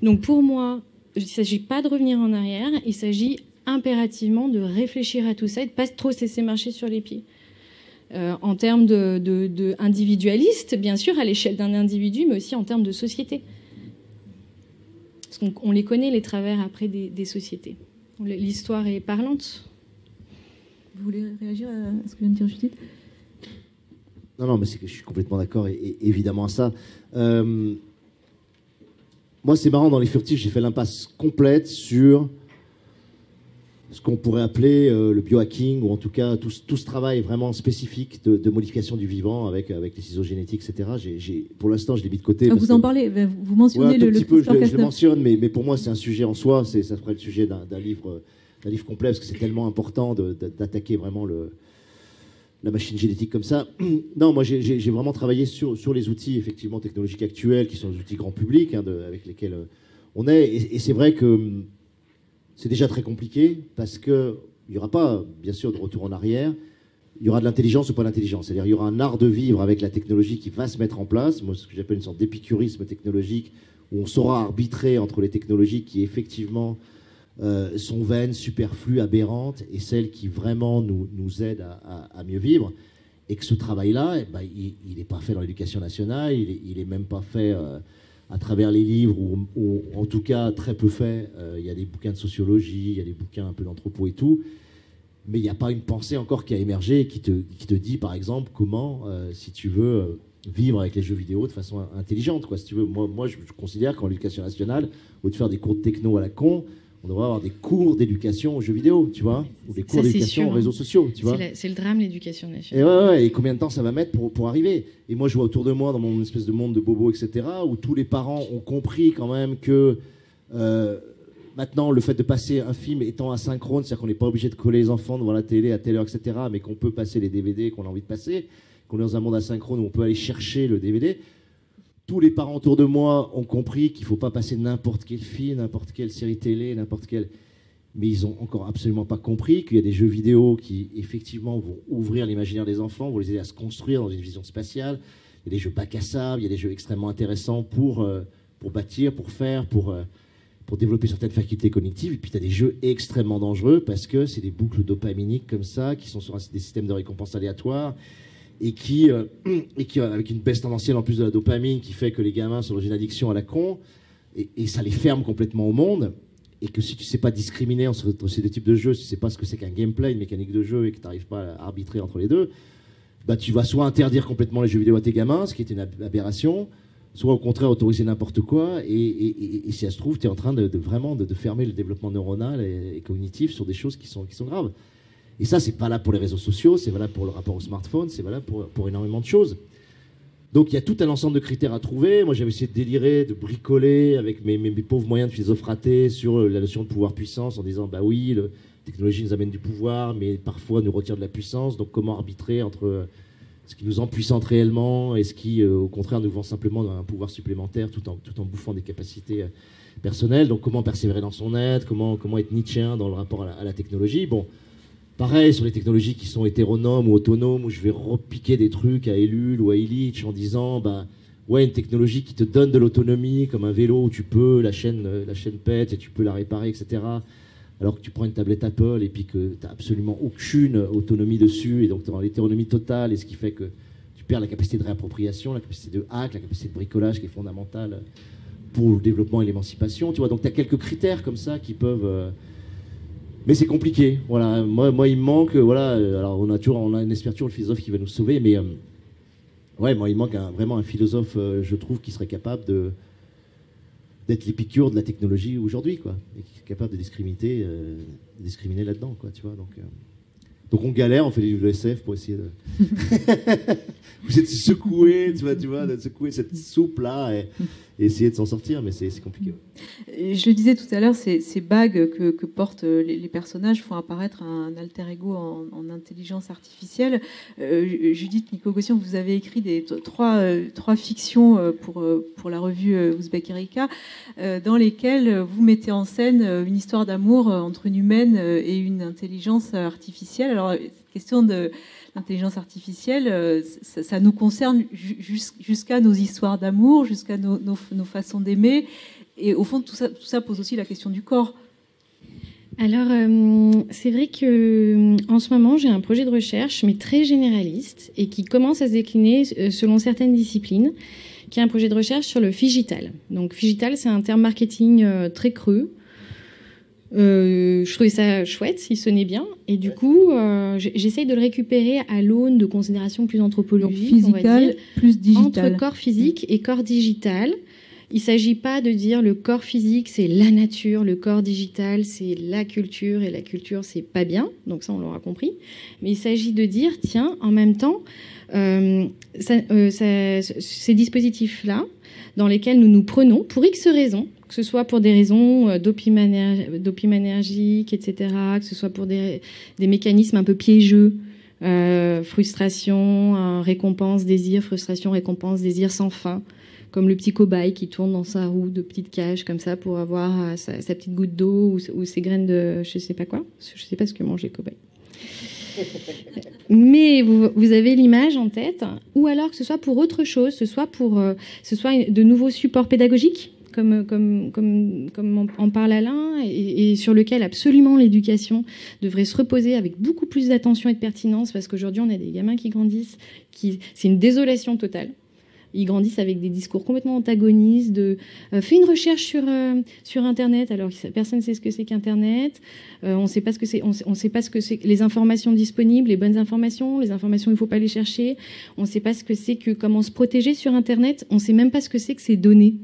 Donc pour moi, il ne s'agit pas de revenir en arrière, il s'agit impérativement de réfléchir à tout ça et de ne pas trop se laisser marcher sur les pieds. En termes de individualiste, bien sûr, à l'échelle d'un individu, mais aussi en termes de société. Parce qu'on les connaît, les travers après des sociétés. L'histoire est parlante. Vous voulez réagir à ce que vient de dire Judith ? Non, mais c'est que je suis complètement d'accord, et évidemment à ça. Moi, c'est marrant, dans les furtifs, j'ai fait l'impasse complète sur ce qu'on pourrait appeler le biohacking, ou en tout cas tout ce travail vraiment spécifique de modification du vivant avec les ciseaux génétiques, etc. Pour l'instant, je l'ai mis de côté. Vous en parlez, vous mentionnez le petit peu, je le mentionne, mais pour moi, c'est un sujet en soi. Ça ferait le sujet d'un livre complet, parce que c'est tellement important d'attaquer vraiment la machine génétique comme ça. Non, moi, j'ai vraiment travaillé sur les outils effectivement technologiques actuels, qui sont des outils grand public, avec lesquels on est. Et c'est vrai que c'est déjà très compliqué, parce qu'il n'y aura pas, bien sûr, de retour en arrière. Il y aura de l'intelligence ou pas d'intelligence. C'est-à-dire, il y aura un art de vivre avec la technologie qui va se mettre en place. Moi, ce que j'appelle une sorte d'épicurisme technologique, où on saura arbitrer entre les technologies qui, effectivement, sont vaines, superflues, aberrantes, et celles qui vraiment nous aident à mieux vivre. Et que ce travail-là, il n'est pas fait dans l'éducation nationale, il n'est même pas fait à travers les livres, ou en tout cas très peu fait. Il y a des bouquins de sociologie, il y a des bouquins un peu d'anthropo et tout, mais il n'y a pas une pensée encore qui a émergé qui te dit, par exemple, comment, si tu veux vivre avec les jeux vidéo de façon intelligente, quoi. Si tu veux, moi je considère qu'en éducation nationale, au lieu de faire des cours de techno à la con, on devrait avoir des cours d'éducation aux jeux vidéo, tu vois, ou des cours d'éducation aux réseaux sociaux, tu vois. C'est le drame, l'éducation nationale. Et ouais, et combien de temps ça va mettre pour arriver? Et moi, je vois autour de moi, dans mon espèce de monde de bobos, etc., où tous les parents ont compris quand même que maintenant, le fait de passer un film étant asynchrone, c'est-à-dire qu'on n'est pas obligé de coller les enfants devant la télé à telle heure, etc., mais qu'on peut passer les DVD qu'on a envie de passer, qu'on est dans un monde asynchrone où on peut aller chercher le DVD. Tous les parents autour de moi ont compris qu'il ne faut pas passer n'importe quel film, n'importe quelle série télé, n'importe quelle... Mais ils n'ont encore absolument pas compris qu'il y a des jeux vidéo qui, effectivement, vont ouvrir l'imaginaire des enfants, vont les aider à se construire dans une vision spatiale. Il y a des jeux bac à sable, il y a des jeux extrêmement intéressants pour bâtir, pour faire, pour développer certaines facultés cognitives. Et puis, tu as des jeux extrêmement dangereux parce que c'est des boucles dopaminiques comme ça, qui sont sur des systèmes de récompense aléatoires, et qui avec une baisse tendancielle en plus de la dopamine, qui fait que les gamins sont dans une addiction à la con, et ça les ferme complètement au monde. Et que si tu ne sais pas discriminer entre ces deux types de jeux, si tu ne sais pas ce que c'est qu'un gameplay, une mécanique de jeu, et que tu n'arrives pas à arbitrer entre les deux, tu vas soit interdire complètement les jeux vidéo à tes gamins, ce qui est une aberration, soit au contraire autoriser n'importe quoi, et si ça se trouve, tu es en train vraiment de fermer le développement neuronal et cognitif sur des choses qui sont graves. Et ça, c'est pas là pour les réseaux sociaux, c'est valable pour le rapport au smartphone, c'est valable pour énormément de choses. Donc il y a tout un ensemble de critères à trouver. Moi, j'avais essayé de délirer, de bricoler avec mes pauvres moyens de philosophe raté sur la notion de pouvoir-puissance, en disant, bah oui, la technologie nous amène du pouvoir, mais parfois nous retire de la puissance. Donc comment arbitrer entre ce qui nous empuissante réellement et ce qui, au contraire, nous vend simplement un pouvoir supplémentaire tout en bouffant des capacités personnelles. Donc comment persévérer dans son être, comment être nietzschéen dans le rapport à la technologie. Bon, pareil sur les technologies qui sont hétéronomes ou autonomes, où je vais repiquer des trucs à Ellul ou à Illich en disant, une technologie qui te donne de l'autonomie, comme un vélo où tu peux, la chaîne pète et tu peux la réparer, etc. alors que tu prends une tablette Apple et puis que tu n'as absolument aucune autonomie dessus, et donc tu es dans l'hétéronomie totale, et ce qui fait que tu perds la capacité de réappropriation, la capacité de hack, la capacité de bricolage qui est fondamentale pour le développement et l'émancipation. Tu vois, donc tu as quelques critères comme ça qui peuvent... Mais c'est compliqué. Voilà. Moi, il me manque... Voilà, alors on espère toujours le philosophe qui va nous sauver, mais ouais, moi, il manque vraiment un philosophe, je trouve, qui serait capable d'être l'épicure de la technologie aujourd'hui, quoi, et qui est capable de discriminer là-dedans, quoi, tu vois. Donc on galère, on fait du SF pour essayer de... Vous êtes secoué, tu vois, de secouer cette soupe-là et essayer de s'en sortir, mais c'est compliqué. Je le disais tout à l'heure, ces bagues que portent les personnages font apparaître un alter ego en intelligence artificielle. Judith Nicogossian, vous avez écrit trois fictions pour la revue Ouzbek Erika, dans lesquelles vous mettez en scène une histoire d'amour entre une humaine et une intelligence artificielle. Alors, cette question de l'intelligence artificielle, ça nous concerne jusqu'à nos histoires d'amour, jusqu'à nos façons d'aimer. Et au fond, tout ça pose aussi la question du corps. Alors, c'est vrai que en ce moment, j'ai un projet de recherche, mais très généraliste, et qui commence à se décliner selon certaines disciplines, qui est un projet de recherche sur le phygital. Donc, phygital, c'est un terme marketing très creux. Je trouvais ça chouette, il sonnait bien, et du coup, j'essaye de le récupérer à l'aune de considérations plus anthropologiques, physical, on va dire, plus digital, entre corps physique et corps digital. Il ne s'agit pas de dire le corps physique, c'est la nature, le corps digital, c'est la culture, et la culture, c'est pas bien. Donc ça, on l'aura compris. Mais il s'agit de dire, tiens, en même temps, ces dispositifs-là, dans lesquels nous nous prenons, pour X raisons, que ce soit pour des raisons dopaminergiques, etc., que ce soit pour des mécanismes un peu piégeux, frustration, récompense, désir, frustration, récompense, désir sans fin, comme le petit cobaye qui tourne dans sa roue de petite cage comme ça pour avoir sa petite goutte d'eau ou ses graines de je sais pas quoi. Je sais pas ce que mange les cobayes. Mais vous avez l'image en tête, ou alors que ce soit pour autre chose, ce soit de nouveaux supports pédagogiques, comme en parle Alain, et sur lequel absolument l'éducation devrait se reposer avec beaucoup plus d'attention et de pertinence, parce qu'aujourd'hui on a des gamins qui grandissent, c'est une désolation totale. Ils grandissent avec des discours complètement antagonistes fais une recherche sur Internet, alors personne ne sait ce que c'est qu'Internet. On ne sait pas ce que c'est. On sait pas ce que c'est les informations disponibles, les bonnes informations, les informations il ne faut pas les chercher. On ne sait pas ce que c'est que comment se protéger sur Internet. On ne sait même pas ce que c'est que ces données.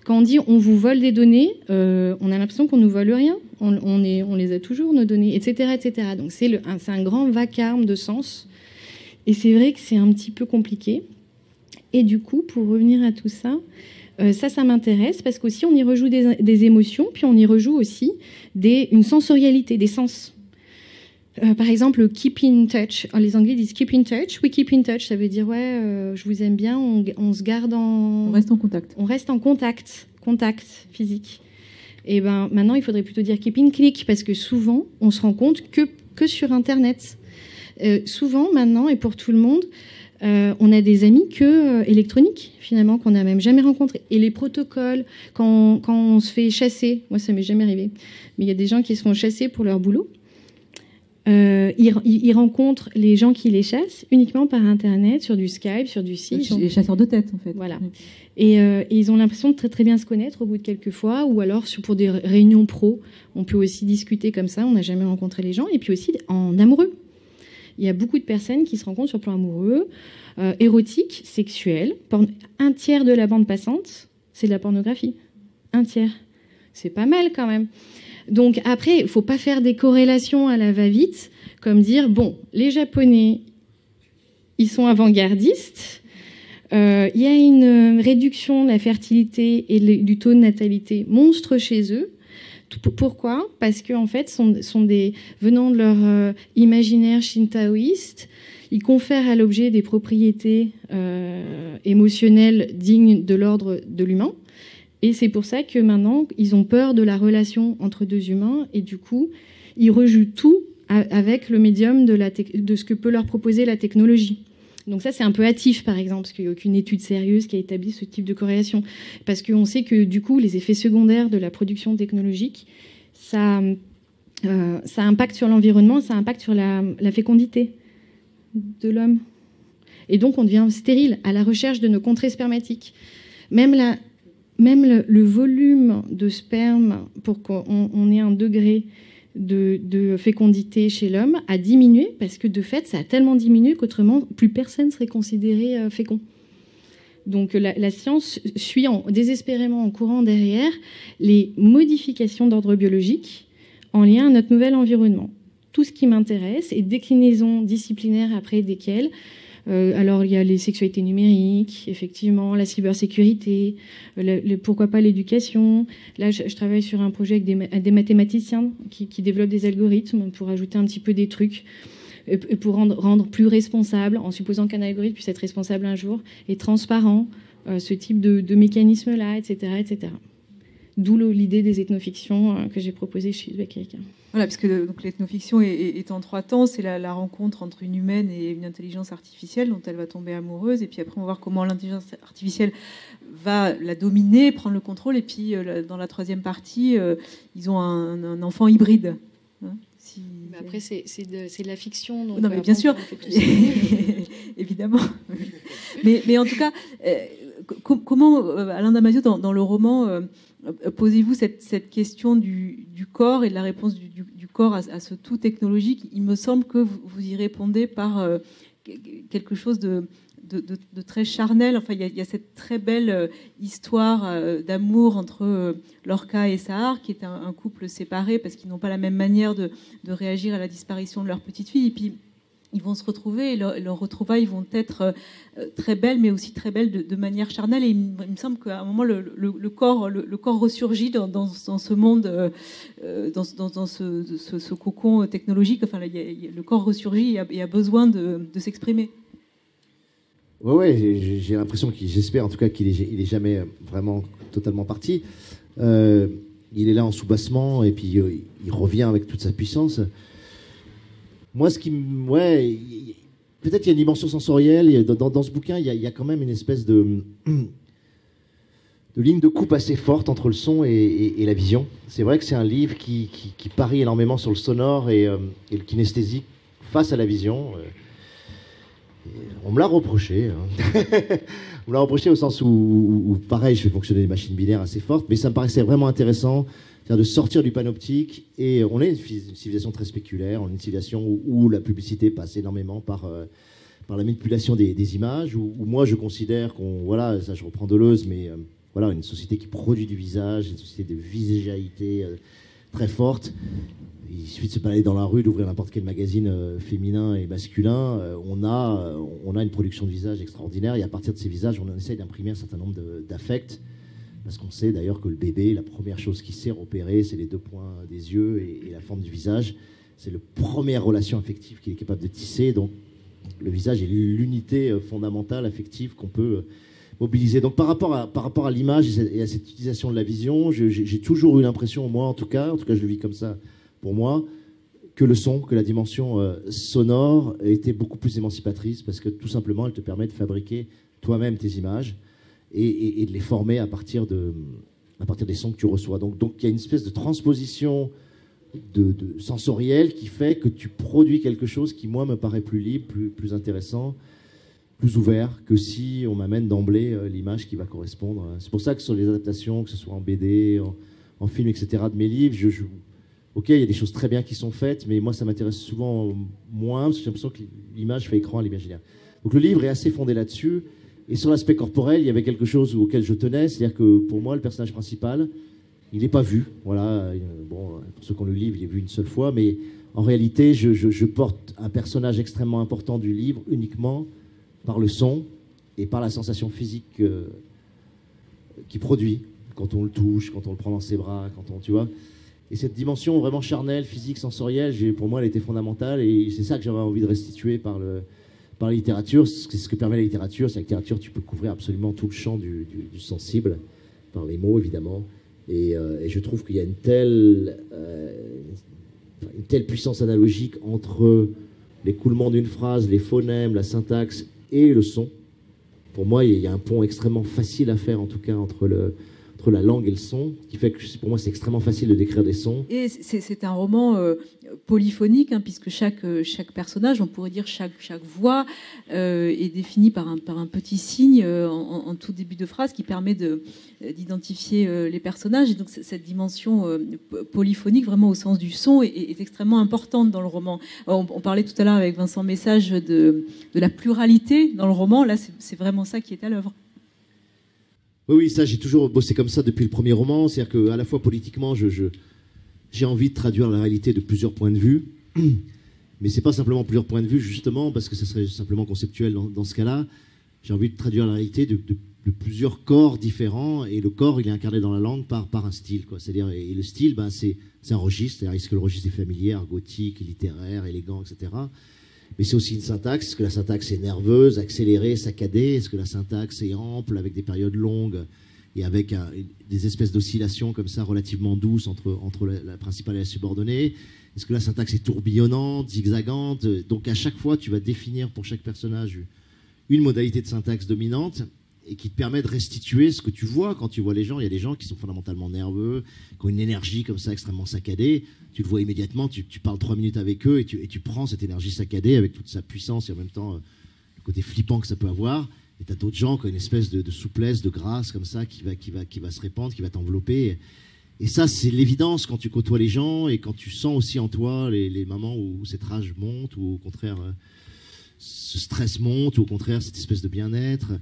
Quand on dit on vous vole des données, on a l'impression qu'on nous vole rien. On les a toujours nos données, etc., etc. Donc c'est un grand vacarme de sens. Et c'est vrai que c'est un petit peu compliqué. Et du coup, pour revenir à tout ça, ça m'intéresse parce qu'aussi on y rejoue des émotions, puis on y rejoue aussi une sensorialité, des sens. Par exemple, keep in touch. Les Anglais disent keep in touch. We keep in touch, ça veut dire je vous aime bien, on se garde on reste en contact. On reste en contact physique. Et ben maintenant, il faudrait plutôt dire keep in click parce que souvent, on se rend compte que sur Internet. Souvent, maintenant, et pour tout le monde, on a des amis électroniques, finalement, qu'on n'a même jamais rencontrés. Et les protocoles, quand on se fait chasser, moi ça m'est jamais arrivé, mais il y a des gens qui se font chasser pour leur boulot. Ils rencontrent les gens qui les chassent uniquement par Internet, sur du Skype, sur du site. Les chasseurs de tête, en fait. Voilà. Et ils ont l'impression de très très bien se connaître au bout de quelques fois, ou alors pour des réunions pro, on peut aussi discuter comme ça, on n'a jamais rencontré les gens, et puis aussi en amoureux. Il y a beaucoup de personnes qui se rencontrent sur le plan amoureux, érotique, sexuel. Un tiers de la bande passante, c'est de la pornographie. Un tiers. C'est pas mal quand même. Donc après, il ne faut pas faire des corrélations à la va-vite, comme dire, bon, les Japonais, ils sont avant-gardistes. Il y a une réduction de la fertilité et du taux de natalité monstre chez eux. Pourquoi ? Parce qu'en fait, venant de leur imaginaire shintoïste, ils confèrent à l'objet des propriétés émotionnelles dignes de l'ordre de l'humain. Et c'est pour ça que maintenant, ils ont peur de la relation entre deux humains. Et du coup, ils rejouent tout avec le médium de ce que peut leur proposer la technologie. Donc ça, c'est un peu hâtif, par exemple, parce qu'il n'y a aucune étude sérieuse qui a établi ce type de corrélation. Parce qu'on sait que, du coup, les effets secondaires de la production technologique, ça ça impacte sur l'environnement, ça impacte sur la fécondité de l'homme. Et donc, on devient stérile à la recherche de nos contrées spermatiques. Même le volume de sperme pour qu'on ait un degré de fécondité chez l'homme a diminué, parce que de fait, ça a tellement diminué qu'autrement, plus personne serait considéré fécond. Donc la science suit désespérément en courant derrière les modifications d'ordre biologique en lien à notre nouvel environnement. Tout ce qui m'intéresse est déclinaison disciplinaire après desquelles. Alors il y a les sexualités numériques, effectivement, la cybersécurité, pourquoi pas l'éducation. Là, je travaille sur un projet avec des mathématiciens qui développent des algorithmes pour ajouter un petit peu des trucs, et pour rendre plus responsable, en supposant qu'un algorithme puisse être responsable un jour, et transparent, ce type de mécanisme-là, etc., etc. D'où l'idée des ethnofictions que j'ai proposées chez Beck-Erika. Voilà, parce que donc, l'ethnofiction est en 3 temps. C'est la rencontre entre une humaine et une intelligence artificielle dont elle va tomber amoureuse. Et puis après, on va voir comment l'intelligence artificielle va la dominer, prendre le contrôle. Et puis, dans la 3e partie, ils ont un enfant hybride. Hein, après, c'est de la fiction. Donc non, mais bien sûr, évidemment. mais en tout cas, comment, Alain Damasio, dans le roman, posez-vous cette question du corps et de la réponse du corps à ce tout technologique? Il me semble que vous y répondez par quelque chose de très charnel. Enfin, il y a cette très belle histoire d'amour entre Lorca et Sahar, qui est un couple séparé parce qu'ils n'ont pas la même manière de réagir à la disparition de leur petite fille. Et puis, ils vont se retrouver et leurs retrouvailles vont être très belles, mais aussi très belles de manière charnelle. Et il me semble qu'à un moment, le corps ressurgit dans ce monde, dans ce cocon technologique. Enfin, le corps ressurgit et a besoin de s'exprimer. Ouais, j'ai l'impression j'espère en tout cas qu'il est jamais vraiment totalement parti. Il est là en soubassement et puis il revient avec toute sa puissance. Moi, peut-être qu'il y a une dimension sensorielle. Dans ce bouquin, il y a quand même une espèce de ligne de coupe assez forte entre le son et la vision. C'est vrai que c'est un livre qui parie énormément sur le sonore et le kinesthésique face à la vision. On me l'a reproché. Hein. On me l'a reproché au sens où, pareil, je fais fonctionner des machines binaires assez fortes, mais ça me paraissait vraiment intéressant de sortir du panoptique. Et on est une civilisation très spéculaire, on est une civilisation où la publicité passe énormément par la manipulation des images, où moi je considère voilà, ça je reprends Deleuze, mais voilà, une société qui produit du visage, une société de visagealité très forte. Il suffit de se balader dans la rue, d'ouvrir n'importe quel magazine féminin et masculin. On a une production de visages extraordinaire. Et à partir de ces visages, on essaye d'imprimer un certain nombre d'affects. Parce qu'on sait d'ailleurs que le bébé, la première chose qui sait repérer, c'est les 2 points des yeux et la forme du visage. C'est la première relation affective qu'il est capable de tisser. Donc le visage est l'unité fondamentale affective qu'on peut mobiliser. Donc par rapport à l'image et à cette utilisation de la vision, j'ai toujours eu l'impression, moi en tout cas je le vis comme ça pour moi, que le son, que la dimension sonore était beaucoup plus émancipatrice parce que tout simplement elle te permet de fabriquer toi-même tes images et de les former à partir des sons que tu reçois. Donc il y a une espèce de transposition de sensorielle qui fait que tu produis quelque chose qui, moi, me paraît plus libre, plus intéressant, plus ouvert que si on m'amène d'emblée l'image qui va correspondre. C'est pour ça que sur les adaptations, que ce soit en BD, en film, etc., de mes livres, ok, il y a des choses très bien qui sont faites, mais moi, ça m'intéresse souvent moins, parce que j'ai l'impression que l'image fait écran à l'imaginaire. Donc le livre est assez fondé là-dessus. Et sur l'aspect corporel, il y avait quelque chose auquel je tenais, c'est-à-dire que pour moi, le personnage principal, il n'est pas vu. Voilà. Bon, pour ceux qui ont le livre, il est vu une seule fois, mais en réalité, je porte un personnage extrêmement important du livre uniquement par le son et par la sensation physique qu'il produit quand on le touche, quand on le prend dans ses bras, tu vois. Et cette dimension vraiment charnelle, physique, sensorielle, pour moi, elle était fondamentale et c'est ça que j'avais envie de restituer par la littérature. C'est ce que permet la littérature. C'est que la littérature, tu peux couvrir absolument tout le champ du sensible, par les mots, évidemment. Et je trouve qu'il y a une telle puissance analogique entre l'écoulement d'une phrase, les phonèmes, la syntaxe et le son. Pour moi, il y a un pont extrêmement facile à faire, en tout cas, entre entre la langue et le son, qui fait que pour moi c'est extrêmement facile de décrire des sons. Et c'est un roman polyphonique, hein, puisque chaque personnage, on pourrait dire chaque voix est définie par un petit signe en tout début de phrase qui permet d'identifier les personnages. Et donc cette dimension polyphonique, vraiment au sens du son, est extrêmement importante dans le roman. On parlait tout à l'heure avec Vincent Message de la pluralité dans le roman. Là, c'est vraiment ça qui est à l'œuvre. Oui, ça, j'ai toujours bossé comme ça depuis le premier roman. C'est-à-dire qu'à la fois politiquement, j'ai envie de traduire la réalité de plusieurs points de vue. Mais c'est pas simplement plusieurs points de vue, justement, parce que ça serait simplement conceptuel dans ce cas-là. J'ai envie de traduire la réalité de plusieurs corps différents. Et le corps, il est incarné dans la langue par un style, quoi. C'est-à-dire, et le style, ben, c'est un registre. C'est-à-dire, est-ce que le registre est familier, gothique, littéraire, élégant, etc. Mais c'est aussi une syntaxe. Est-ce que la syntaxe est nerveuse, accélérée, saccadée? Est-ce que la syntaxe est ample, avec des périodes longues et avec des espèces d'oscillations comme ça, relativement douces entre la principale et la subordonnée? Est-ce que la syntaxe est tourbillonnante, zigzagante? Donc à chaque fois, tu vas définir pour chaque personnage une modalité de syntaxe dominante et qui te permet de restituer ce que tu vois quand tu vois les gens. Il y a des gens qui sont fondamentalement nerveux, qui ont une énergie comme ça extrêmement saccadée. Tu le vois immédiatement, tu parles 3 minutes avec eux et tu prends cette énergie saccadée avec toute sa puissance et en même temps le côté flippant que ça peut avoir. Et tu as d'autres gens qui ont une espèce de souplesse, de grâce comme ça qui va se répandre, qui va t'envelopper. Et ça, c'est l'évidence quand tu côtoies les gens et quand tu sens aussi en toi les moments où cette rage monte ou au contraire ce stress monte ou au contraire cette espèce de bien-être.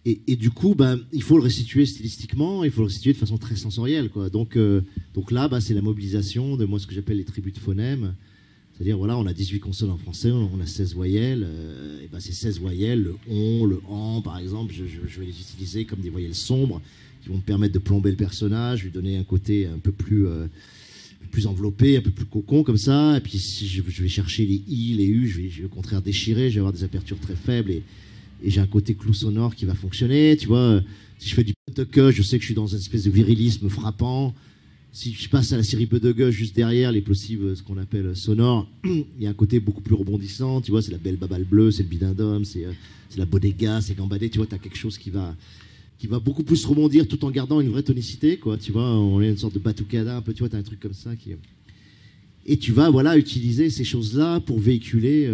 Et du coup, ben, il faut le restituer stylistiquement, il faut le restituer de façon très sensorielle, quoi. Donc là, ben, c'est la mobilisation de moi ce que j'appelle les tribus de phonèmes. C'est-à-dire, voilà, on a 18 consonnes en français, on a 16 voyelles. Et ben, ces 16 voyelles, le on, le en, par exemple, je vais les utiliser comme des voyelles sombres qui vont me permettre de plomber le personnage, lui donner un côté un peu plus enveloppé, un peu plus cocon, comme ça. Et puis, si je vais chercher les i, les u, je vais au contraire déchirer, je vais avoir des apertures très faibles et j'ai un côté clou sonore qui va fonctionner, tu vois. Si je fais du Böttger, je sais que je suis dans une espèce de virilisme frappant. Si je passe à la série Böttger juste derrière les plosives, ce qu'on appelle sonores, il y a un côté beaucoup plus rebondissant, tu vois. C'est la belle babale bleue, c'est le bidindome, c'est la bodega, c'est gambadé, tu vois. Tu as quelque chose qui va beaucoup plus rebondir tout en gardant une vraie tonicité, quoi. Tu vois, on est une sorte de batucada un peu, tu vois. Tu as un truc comme ça qui... Et tu vas, voilà, utiliser ces choses-là pour véhiculer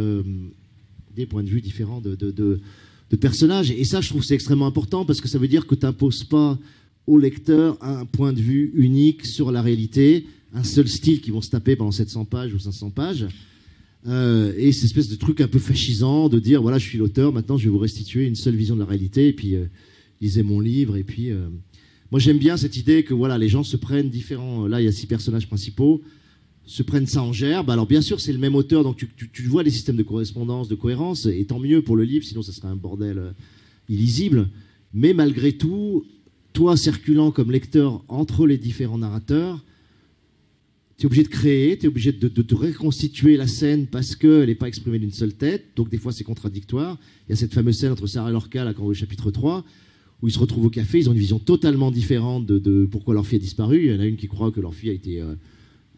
des points de vue différents de personnages. Et ça, je trouve que c'est extrêmement important parce que ça veut dire que tu n'imposes pas au lecteur un point de vue unique sur la réalité, un seul style qu'ils vont se taper pendant 700 pages ou 500 pages. Et cette espèce de truc un peu fascisant de dire, voilà, je suis l'auteur, maintenant je vais vous restituer une seule vision de la réalité, et puis lisez mon livre. Et puis, moi j'aime bien cette idée que voilà, les gens se prennent différents... Là, il y a 6 personnages principaux, se prennent ça en gerbe. Alors bien sûr, c'est le même auteur, donc tu vois les systèmes de correspondance, de cohérence, et tant mieux pour le livre, sinon ça serait un bordel illisible. Mais malgré tout, toi circulant comme lecteur entre les différents narrateurs, tu es obligé de créer, tu es obligé de reconstituer la scène parce qu'elle n'est pas exprimée d'une seule tête, donc des fois c'est contradictoire. Il y a cette fameuse scène entre Sarah et Lorca, là, quand on est au chapitre 3, où ils se retrouvent au café, ils ont une vision totalement différente de pourquoi leur fille a disparu. Il y en a une qui croit que leur fille a été...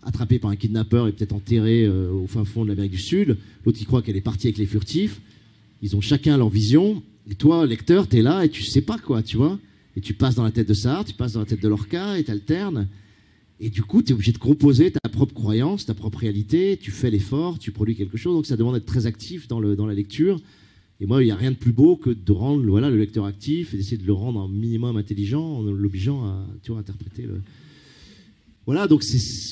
attrapée par un kidnappeur et peut-être enterrée au fin fond de l'Amérique du Sud. L'autre qui croit qu'elle est partie avec les furtifs. Ils ont chacun leur vision. Et toi, lecteur, t'es là et tu sais pas, quoi, tu vois. Et tu passes dans la tête de Sarah, tu passes dans la tête de Lorca et t'alternes. Et du coup, t'es obligé de composer ta propre croyance, ta propre réalité. Tu fais l'effort, tu produis quelque chose. Donc ça demande d'être très actif dans la lecture. Et moi, il n'y a rien de plus beau que de rendre le lecteur actif et d'essayer de le rendre un minimum intelligent en l'obligeant à interpréter le... Voilà, donc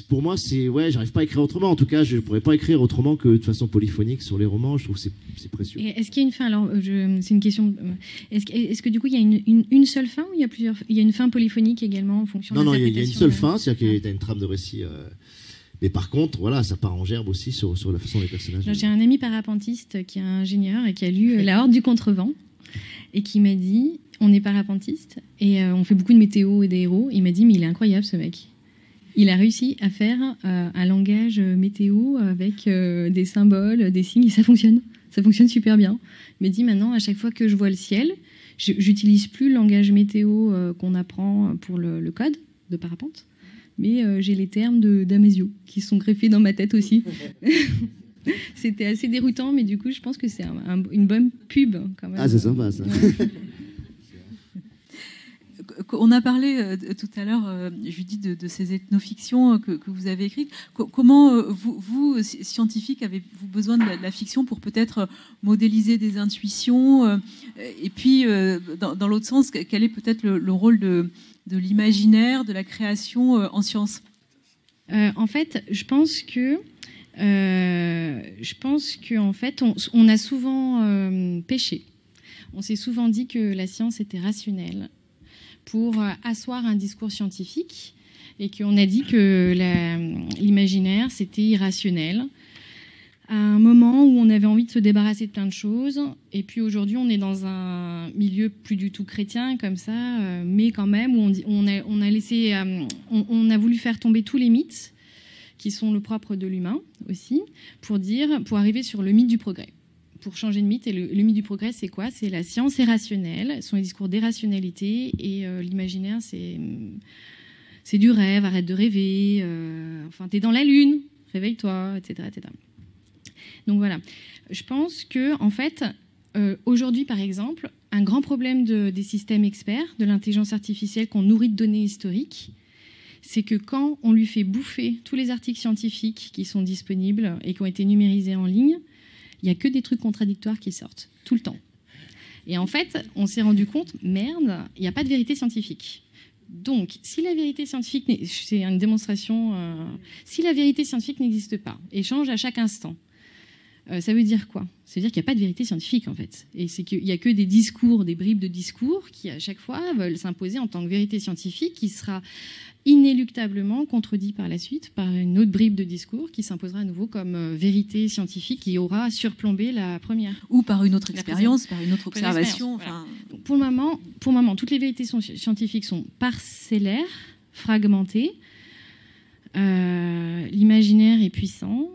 pour moi, j'arrive pas à écrire autrement. En tout cas, je ne pourrais pas écrire autrement que de façon polyphonique sur les romans. Je trouve que c'est précieux. Et est-ce qu'il y a une fin? Alors, c'est une question. Est-ce que du coup, il y a une seule fin ou il y a une fin polyphonique également en fonction de l'interprétation? Non, il y a une seule fin, c'est-à-dire qu'il y a une trame de récit. Mais par contre, voilà, ça part en gerbe aussi sur la façon des personnages. J'ai un ami parapentiste qui est ingénieur et qui a lu La Horde du Contrevent et qui m'a dit, on est parapentiste et on fait beaucoup de météo et des héros. Il m'a dit, mais il est incroyable ce mec. Il a réussi à faire un langage météo avec des symboles, des signes, et ça fonctionne. Ça fonctionne super bien. Il m'a dit maintenant, à chaque fois que je vois le ciel, j'utilise plus le langage météo qu'on apprend pour le code de parapente, mais j'ai les termes d'Amasio qui sont greffés dans ma tête aussi. C'était assez déroutant, mais du coup, je pense que c'est une bonne pub quand même. Ah, c'est sympa ça. On a parlé tout à l'heure, Judith, de ces ethnofictions que vous avez écrites. Comment, vous, scientifiques, avez-vous besoin de la fiction pour peut-être modéliser des intuitions et puis, dans l'autre sens, quel est peut-être le rôle de l'imaginaire, de la création en sciences? En fait, je pense que en fait, on a souvent péché. On s'est souvent dit que la science était rationnelle pour asseoir un discours scientifique et qu'on a dit que l'imaginaire, c'était irrationnel. À un moment où on avait envie de se débarrasser de plein de choses, et puis aujourd'hui, on est dans un milieu plus du tout chrétien, comme ça, mais quand même, où on a voulu faire tomber tous les mythes qui sont le propre de l'humain aussi, pour arriver sur le mythe du progrès. Pour changer de mythe, et le mythe du progrès, c'est quoi? C'est la science est rationnelle, ce sont les discours d'irrationalité, et l'imaginaire, c'est du rêve, arrête de rêver, enfin, t'es dans la lune, réveille-toi, etc., etc. Donc voilà, je pense que, en fait, aujourd'hui, par exemple, un grand problème des systèmes experts, de l'intelligence artificielle qu'on nourrit de données historiques, c'est que quand on lui fait bouffer tous les articles scientifiques qui sont disponibles et qui ont été numérisés en ligne, il n'y a que des trucs contradictoires qui sortent, tout le temps. Et en fait, on s'est rendu compte, merde, il n'y a pas de vérité scientifique. Donc, si la vérité scientifique, c'est une démonstration, si la vérité scientifique n'existe pas et change à chaque instant, ça veut dire quoi? Ça veut dire qu'il n'y a pas de vérité scientifique, en fait. Et c'est qu'il n'y a que des discours, des bribes de discours qui, à chaque fois, veulent s'imposer en tant que vérité scientifique qui sera inéluctablement contredit par la suite par une autre bribe de discours qui s'imposera à nouveau comme vérité scientifique qui aura surplombé la première. Ou par une autre expérience, par une autre observation. Voilà. Donc pour le moment, toutes les vérités scientifiques sont parcellaires, fragmentées. L'imaginaire est puissant.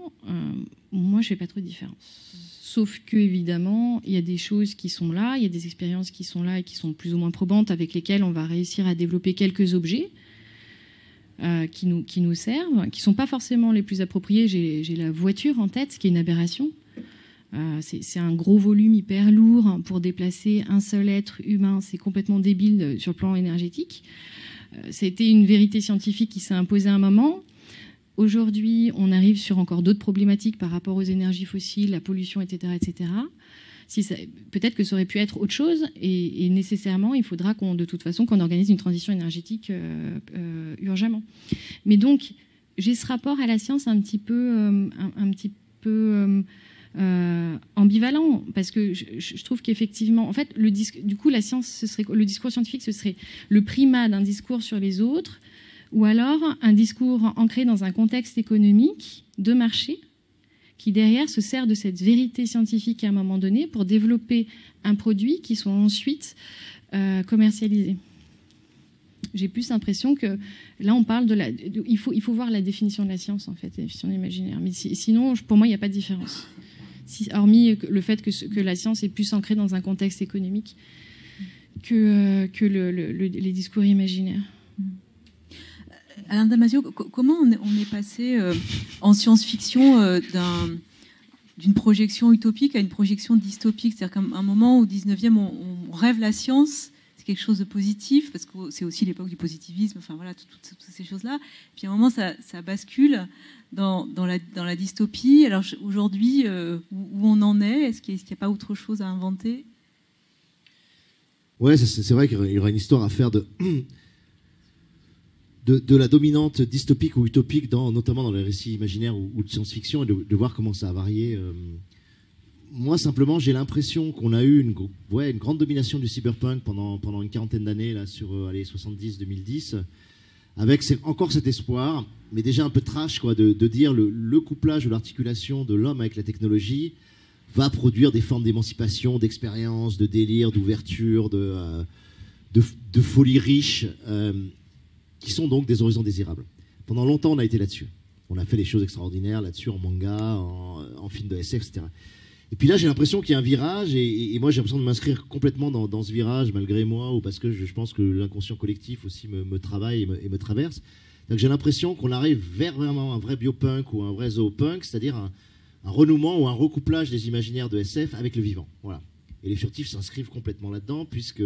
Moi, je ne fais pas trop de différence. Sauf que, évidemment, il y a des choses qui sont là, il y a des expériences qui sont là et qui sont plus ou moins probantes, avec lesquelles on va réussir à développer quelques objets qui nous servent, qui ne sont pas forcément les plus appropriés. J'ai la voiture en tête, ce qui est une aberration. C'est un gros volume hyper lourd pour déplacer un seul être humain. C'est complètement débile sur le plan énergétique. C'était une vérité scientifique qui s'est imposée à un moment. Aujourd'hui, on arrive sur encore d'autres problématiques par rapport aux énergies fossiles, la pollution, etc., etc. Peut-être que ça aurait pu être autre chose, et nécessairement, il faudra qu'on organise une transition énergétique urgemment. Mais donc, j'ai ce rapport à la science un petit peu ambivalent, parce que je trouve qu'effectivement, en fait, du coup, la science, le discours scientifique, ce serait le primat d'un discours sur les autres, ou alors un discours ancré dans un contexte économique de marché qui derrière se sert de cette vérité scientifique à un moment donné pour développer un produit qui soit ensuite commercialisé. J'ai plus l'impression que là on parle il faut voir la définition de la science, en fait, la définition de l'imaginaire. Mais sinon, pour moi, il n'y a pas de différence. Hormis le fait que la science est plus ancrée dans un contexte économique que les discours imaginaires. Alain Damasio, comment on est passé en science-fiction d'une projection utopique à une projection dystopique? C'est-à-dire qu'à un moment, au 19e, on rêve la science, c'est quelque chose de positif, parce que c'est aussi l'époque du positivisme, enfin voilà, toutes ces choses-là. Puis à un moment, ça bascule dans la dystopie. Alors aujourd'hui, où on en est? Est-ce qu'il n'y a pas autre chose à inventer? Ouais, c'est vrai qu'il y aura une histoire à faire de la dominante dystopique ou utopique, notamment dans les récits imaginaires ou de science-fiction, et de voir comment ça a varié. Moi, simplement, j'ai l'impression qu'on a eu une grande domination du cyberpunk pendant une quarantaine d'années, là, sur 70-2010, avec encore cet espoir, mais déjà un peu trash, quoi, de dire le couplage ou l'articulation de l'homme avec la technologie va produire des formes d'émancipation, d'expérience, de délire, d'ouverture, de folie riche, qui sont donc des horizons désirables. Pendant longtemps, on a été là-dessus. On a fait des choses extraordinaires là-dessus, en manga, en film de SF, etc. Et puis là, j'ai l'impression qu'il y a un virage, et moi, j'ai l'impression de m'inscrire complètement dans ce virage, malgré moi, ou parce que je pense que l'inconscient collectif aussi me travaille et me traverse. Donc j'ai l'impression qu'on arrive vers vraiment un vrai biopunk ou un vrai zoopunk, c'est-à-dire un renouement ou un recouplage des imaginaires de SF avec le vivant. Voilà. Et les furtifs s'inscrivent complètement là-dedans, puisque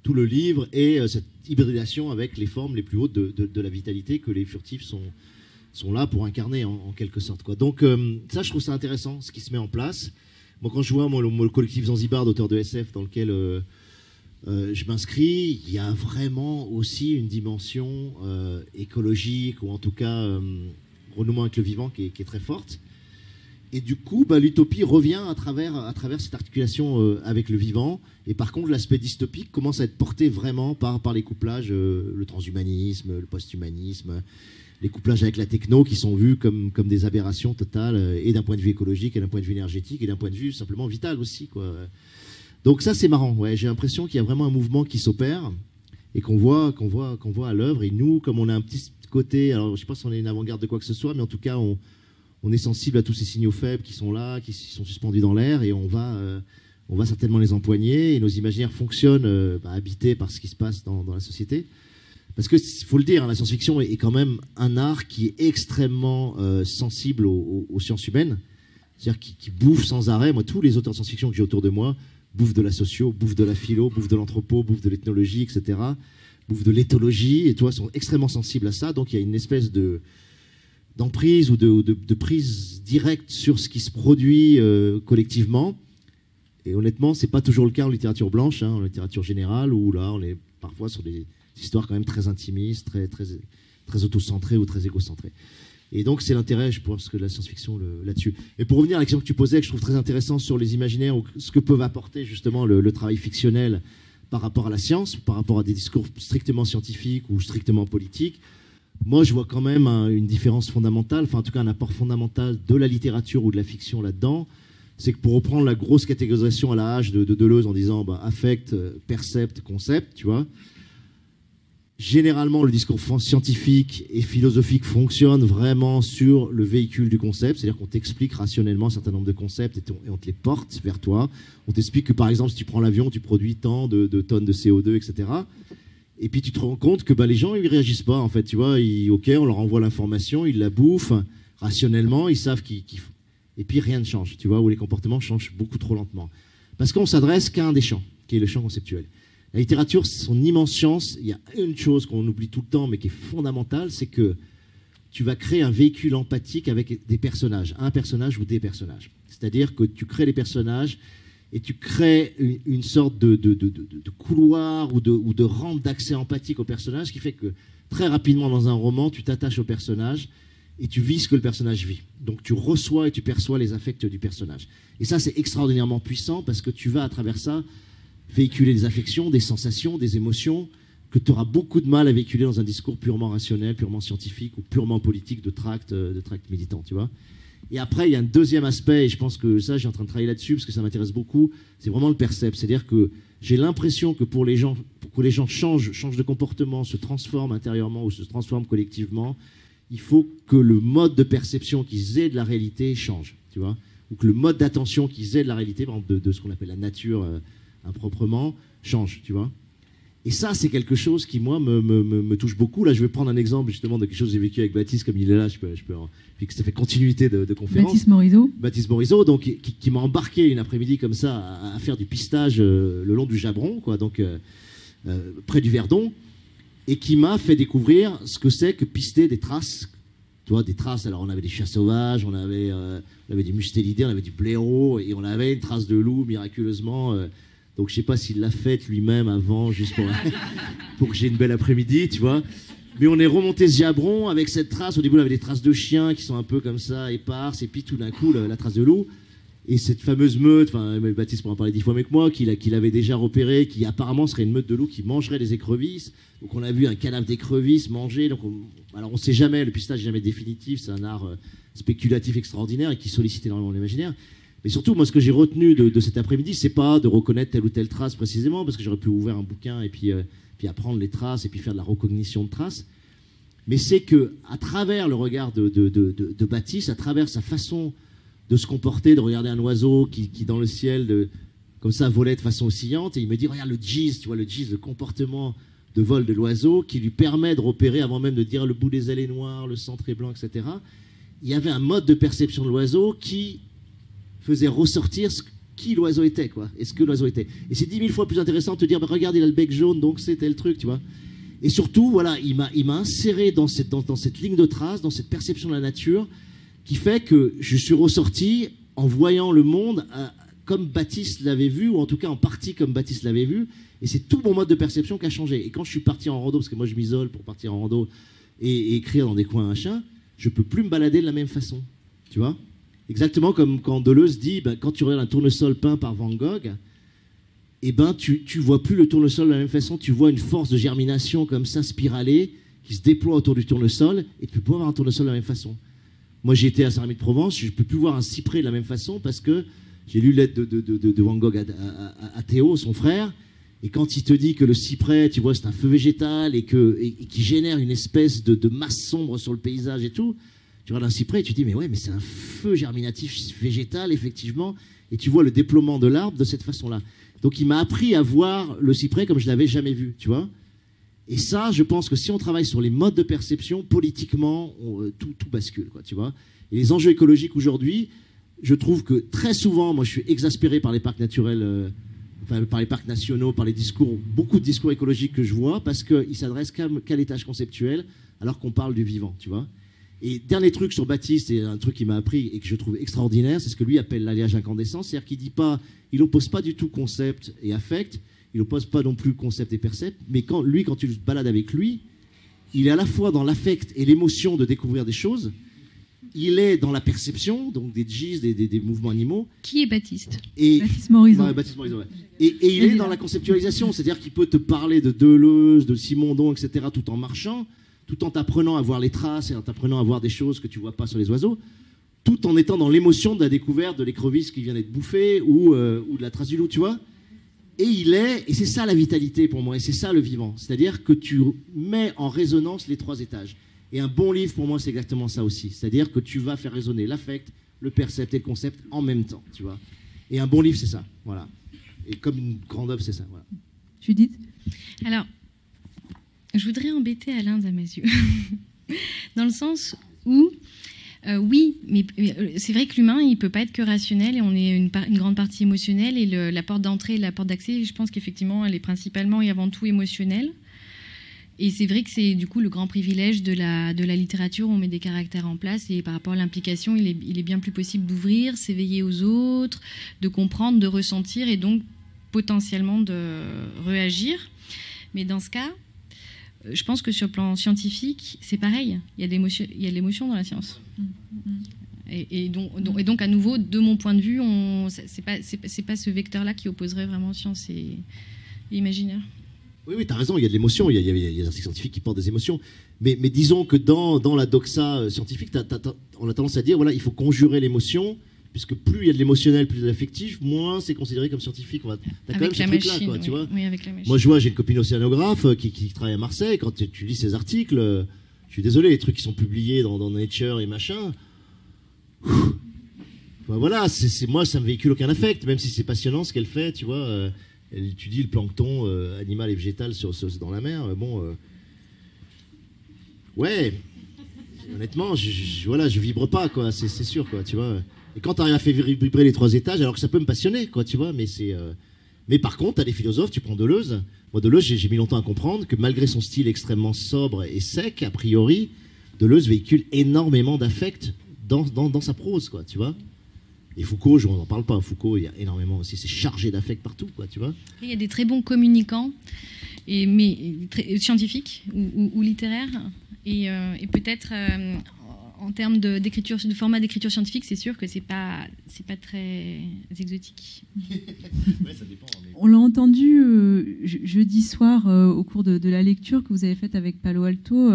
tout le livre et cette hybridation avec les formes les plus hautes de la vitalité que les furtifs sont là pour incarner en quelque sorte, quoi. Donc ça, je trouve ça intéressant, ce qui se met en place. Moi, quand je vois le collectif Zanzibar d'auteurs de SF dans lequel je m'inscris, il y a vraiment aussi une dimension écologique, ou en tout cas renouement avec le vivant qui est très forte. Et du coup, l'utopie revient à travers cette articulation avec le vivant. Et par contre, l'aspect dystopique commence à être porté vraiment par les couplages, le transhumanisme, le post-humanisme, les couplages avec la techno qui sont vus comme des aberrations totales, et d'un point de vue écologique, et d'un point de vue énergétique, et d'un point de vue simplement vital aussi, quoi. Donc ça, c'est marrant. Ouais, j'ai l'impression qu'il y a vraiment un mouvement qui s'opère et qu'on voit à l'œuvre. Et nous, comme on a un petit côté, alors je ne sais pas si on est une avant-garde de quoi que ce soit, mais en tout cas, on est sensible à tous ces signaux faibles qui sont là, qui sont suspendus dans l'air, et on va certainement les empoigner. Et nos imaginaires fonctionnent habités par ce qui se passe dans la société. Parce que, faut le dire, la science-fiction est quand même un art qui est extrêmement sensible aux sciences humaines. C'est-à-dire qui bouffe sans arrêt. Moi, tous les auteurs de science-fiction que j'ai autour de moi bouffent de la socio, bouffent de la philo, bouffent de l'anthropo, bouffent de l'ethnologie, etc. Bouffent de l'éthologie, et toi, sont extrêmement sensibles à ça. Donc, il y a une espèce d'emprise ou de prise directe sur ce qui se produit collectivement. Et honnêtement, c'est pas toujours le cas en littérature blanche, en littérature générale, où là, on est parfois sur des histoires quand même très intimistes, très autocentrées ou très égocentrées. Et donc, c'est l'intérêt, je pense, que de la science-fiction là-dessus. Et pour revenir à la question que tu posais, que je trouve très intéressant sur les imaginaires, ou ce que peuvent apporter justement le travail fictionnel par rapport à la science, par rapport à des discours strictement scientifiques ou strictement politiques, moi, je vois quand même une différence fondamentale, enfin en tout cas un apport fondamental de la littérature ou de la fiction là-dedans. C'est que pour reprendre la grosse catégorisation à la hache de Deleuze en disant affect, percept, concept, tu vois, généralement le discours scientifique et philosophique fonctionne vraiment sur le véhicule du concept, c'est-à-dire qu'on t'explique rationnellement un certain nombre de concepts et on te les porte vers toi. On t'explique que par exemple si tu prends l'avion, tu produis tant de tonnes de CO2, etc. Et puis tu te rends compte que les gens ils réagissent pas en fait, tu vois, ok, on leur envoie l'information, ils la bouffent rationnellement, ils savent et puis rien ne change, tu vois, où les comportements changent beaucoup trop lentement. Parce qu'on s'adresse qu'à un des champs, qui est le champ conceptuel. La littérature, c'est son immense chance. Il y a une chose qu'on oublie tout le temps, mais qui est fondamentale, c'est que tu vas créer un véhicule empathique avec des personnages, un personnage ou des personnages. C'est-à-dire que tu crées les personnages et tu crées une sorte de couloir ou de rampe d'accès empathique au personnage, qui fait que très rapidement dans un roman, tu t'attaches au personnage et tu vis ce que le personnage vit. Donc tu reçois et tu perçois les affects du personnage. Et ça, c'est extraordinairement puissant parce que tu vas à travers ça véhiculer des affections, des sensations, des émotions que tu auras beaucoup de mal à véhiculer dans un discours purement rationnel, purement scientifique ou purement politique de tract militant, tu vois. Et après, il y a un deuxième aspect, et je pense que ça, j'ai en train de travailler là-dessus parce que ça m'intéresse beaucoup, c'est vraiment le percept. C'est-à-dire que j'ai l'impression que pour que les gens changent de comportement, se transforment intérieurement ou se transforment collectivement, il faut que le mode de perception qu'ils aient de la réalité change, tu vois, ou que le mode d'attention qu'ils aient de la réalité, par exemple de ce qu'on appelle la nature improprement, change, tu vois. Et ça, c'est quelque chose qui, moi, me touche beaucoup. Là, je vais prendre un exemple, justement, de quelque chose que j'ai vécu avec Baptiste, comme il est là, puis que ça fait continuité de conférence. Baptiste Morisot, donc, qui m'a embarqué une après-midi comme ça à faire du pistage le long du Jabron, quoi, donc près du Verdon, et qui m'a fait découvrir ce que c'est que pister des traces. Tu vois, des traces, alors on avait des chats sauvages, on avait des mustélidés, on avait du blaireau, et on avait une trace de loup, miraculeusement. Donc je sais pas s'il l'a faite lui-même avant, juste pour que j'ai une belle après-midi, tu vois. Mais on est remonté ce Jabron avec cette trace. Au début, on avait des traces de chiens qui sont un peu comme ça, éparses, et puis tout d'un coup, la trace de loup. Et cette fameuse meute, enfin, Baptiste pourra en parler 10 fois mieux que moi, qu'il avait déjà repéré, qui apparemment serait une meute de loups qui mangerait des écrevisses. Donc on a vu un cadavre d'écrevisses manger. Donc alors on sait jamais, le pistage n'est jamais définitif, c'est un art spéculatif extraordinaire et qui sollicite énormément l'imaginaire. Mais surtout, moi, ce que j'ai retenu de cet après-midi, c'est pas de reconnaître telle ou telle trace précisément, parce que j'aurais pu ouvrir un bouquin et puis apprendre les traces et puis faire de la recognition de traces. Mais c'est que, à travers le regard de Baptiste, à travers sa façon de se comporter, de regarder un oiseau qui dans le ciel, comme ça, volait de façon oscillante, et il me dit, regarde le gis, tu vois, le gis, le comportement de vol de l'oiseau, qui lui permet de repérer, avant même de dire le bout des ailes est noir, le centre est blanc, etc. Il y avait un mode de perception de l'oiseau qui faisait ressortir qui l'oiseau était, quoi. Est-ce que l'oiseau était. Et c'est 10 000 fois plus intéressant de te dire, bah, regarde, il a le bec jaune, donc c'était le truc, tu vois. Et surtout, voilà, il m'a inséré dans cette ligne de trace, dans cette perception de la nature, qui fait que je suis ressorti en voyant le monde comme Baptiste l'avait vu, ou en tout cas en partie comme Baptiste l'avait vu. Et c'est tout mon mode de perception qui a changé. Et quand je suis parti en rando, parce que moi je m'isole pour partir en rando et écrire dans des coins machin, je peux plus me balader de la même façon, tu vois. Exactement comme quand Deleuze dit, ben, quand tu regardes un tournesol peint par Van Gogh, eh ben, tu vois plus le tournesol de la même façon, tu vois une force de germination comme ça, spiralée, qui se déploie autour du tournesol, et tu peux pas voir un tournesol de la même façon. Moi, j'ai été à Saint-Rémy-de-Provence, je peux plus voir un cyprès de la même façon, parce que j'ai lu l'aide de Van Gogh à Théo, son frère, et quand il te dit que le cyprès, tu vois, c'est un feu végétal, et qui génère une espèce de masse sombre sur le paysage et tout, tu regardes un cyprès et tu te dis, mais ouais, mais c'est un feu germinatif végétal, effectivement, et tu vois le déploiement de l'arbre de cette façon-là. Donc il m'a appris à voir le cyprès comme je ne l'avais jamais vu, tu vois. Et ça, je pense que si on travaille sur les modes de perception, politiquement, tout bascule, quoi, tu vois. Et les enjeux écologiques aujourd'hui, je trouve que très souvent, moi je suis exaspéré par les parcs naturels, par les parcs nationaux, par les discours, beaucoup de discours écologiques que je vois, parce qu'ils ne s'adressent qu'à l'étage conceptuel, alors qu'on parle du vivant, tu vois. Et dernier truc sur Baptiste, et un truc qui m'a appris et que je trouve extraordinaire, c'est ce que lui appelle l'alliage incandescent, c'est-à-dire qu'il dit pas, il oppose pas du tout concept et affect, il oppose pas non plus concept et percept, mais quand tu te balades avec lui, il est à la fois dans l'affect et l'émotion de découvrir des choses, il est dans la perception, donc des gis, des mouvements animaux. Qui est Baptiste? Baptiste Morizot. Ouais, Baptiste Morizot, ouais. Et il est dans la conceptualisation, c'est-à-dire qu'il peut te parler de Deleuze, de Simondon, etc., tout en marchant, tout en t'apprenant à voir les traces et en t'apprenant à voir des choses que tu vois pas sur les oiseaux, tout en étant dans l'émotion de la découverte de l'écrevisse qui vient d'être bouffée ou de la trace du loup, tu vois. Et c'est ça la vitalité pour moi, et c'est ça le vivant. C'est-à-dire que tu mets en résonance les trois étages. Et un bon livre, pour moi, c'est exactement ça aussi. C'est-à-dire que tu vas faire résonner l'affect, le percept et le concept en même temps, tu vois. Et un bon livre, c'est ça, voilà. Et comme une grande œuvre, c'est ça, voilà. Judith ? Alors, je voudrais embêter Alain Damasio, dans le sens où, oui, mais c'est vrai que l'humain, il ne peut pas être que rationnel, et on est une grande partie émotionnelle, et la porte d'entrée et la porte d'accès, je pense qu'effectivement, elle est principalement et avant tout émotionnelle. Et c'est vrai que c'est du coup le grand privilège de la littérature, où on met des caractères en place, et par rapport à l'implication, il est bien plus possible d'ouvrir, s'éveiller aux autres, de comprendre, de ressentir, et donc potentiellement de réagir. Mais dans ce cas, je pense que sur le plan scientifique, c'est pareil. Il y a de l'émotion dans la science. Et donc, à nouveau, de mon point de vue, c'est pas ce vecteur-là qui opposerait vraiment science et imaginaire. Oui, tu as raison, il y a de l'émotion, il y a des articles scientifiques qui portent des émotions. Mais disons que dans la doxa scientifique, on a tendance à dire, voilà, il faut conjurer l'émotion, puisque plus il y a de l'émotionnel, plus il y a de l'affectif, moins c'est considéré comme scientifique. T'as quand même ce truc-là, quoi, tu vois. Oui, avec la machine. Moi, je vois, j'ai une copine océanographe qui travaille à Marseille. Quand tu lis ses articles, je suis désolé, les trucs qui sont publiés dans Nature et machin, voilà, moi, ça me véhicule aucun affect, même si c'est passionnant ce qu'elle fait, tu vois. Elle étudie le plancton animal et végétal dans la mer. Ouais, honnêtement, je vibre pas, quoi, c'est sûr, quoi, tu vois. Et quand tu arrives à faire vibrer les trois étages, alors que ça peut me passionner, quoi, tu vois, mais par contre, tu as des philosophes, tu prends Deleuze. Moi, Deleuze, j'ai mis longtemps à comprendre que malgré son style extrêmement sobre et sec, a priori, Deleuze véhicule énormément d'affect dans sa prose, quoi, tu vois. Et Foucault, on n'en parle pas. Foucault, il y a énormément aussi, c'est chargé d'affect partout, quoi, tu vois. Il y a des très bons communicants, mais scientifiques ou littéraires, et peut-être en termes de format d'écriture scientifique, c'est sûr que c'est pas très exotique. Ouais, ça dépend. Mais... On l'a entendu jeudi soir au cours de la lecture que vous avez faite avec Palo Alto.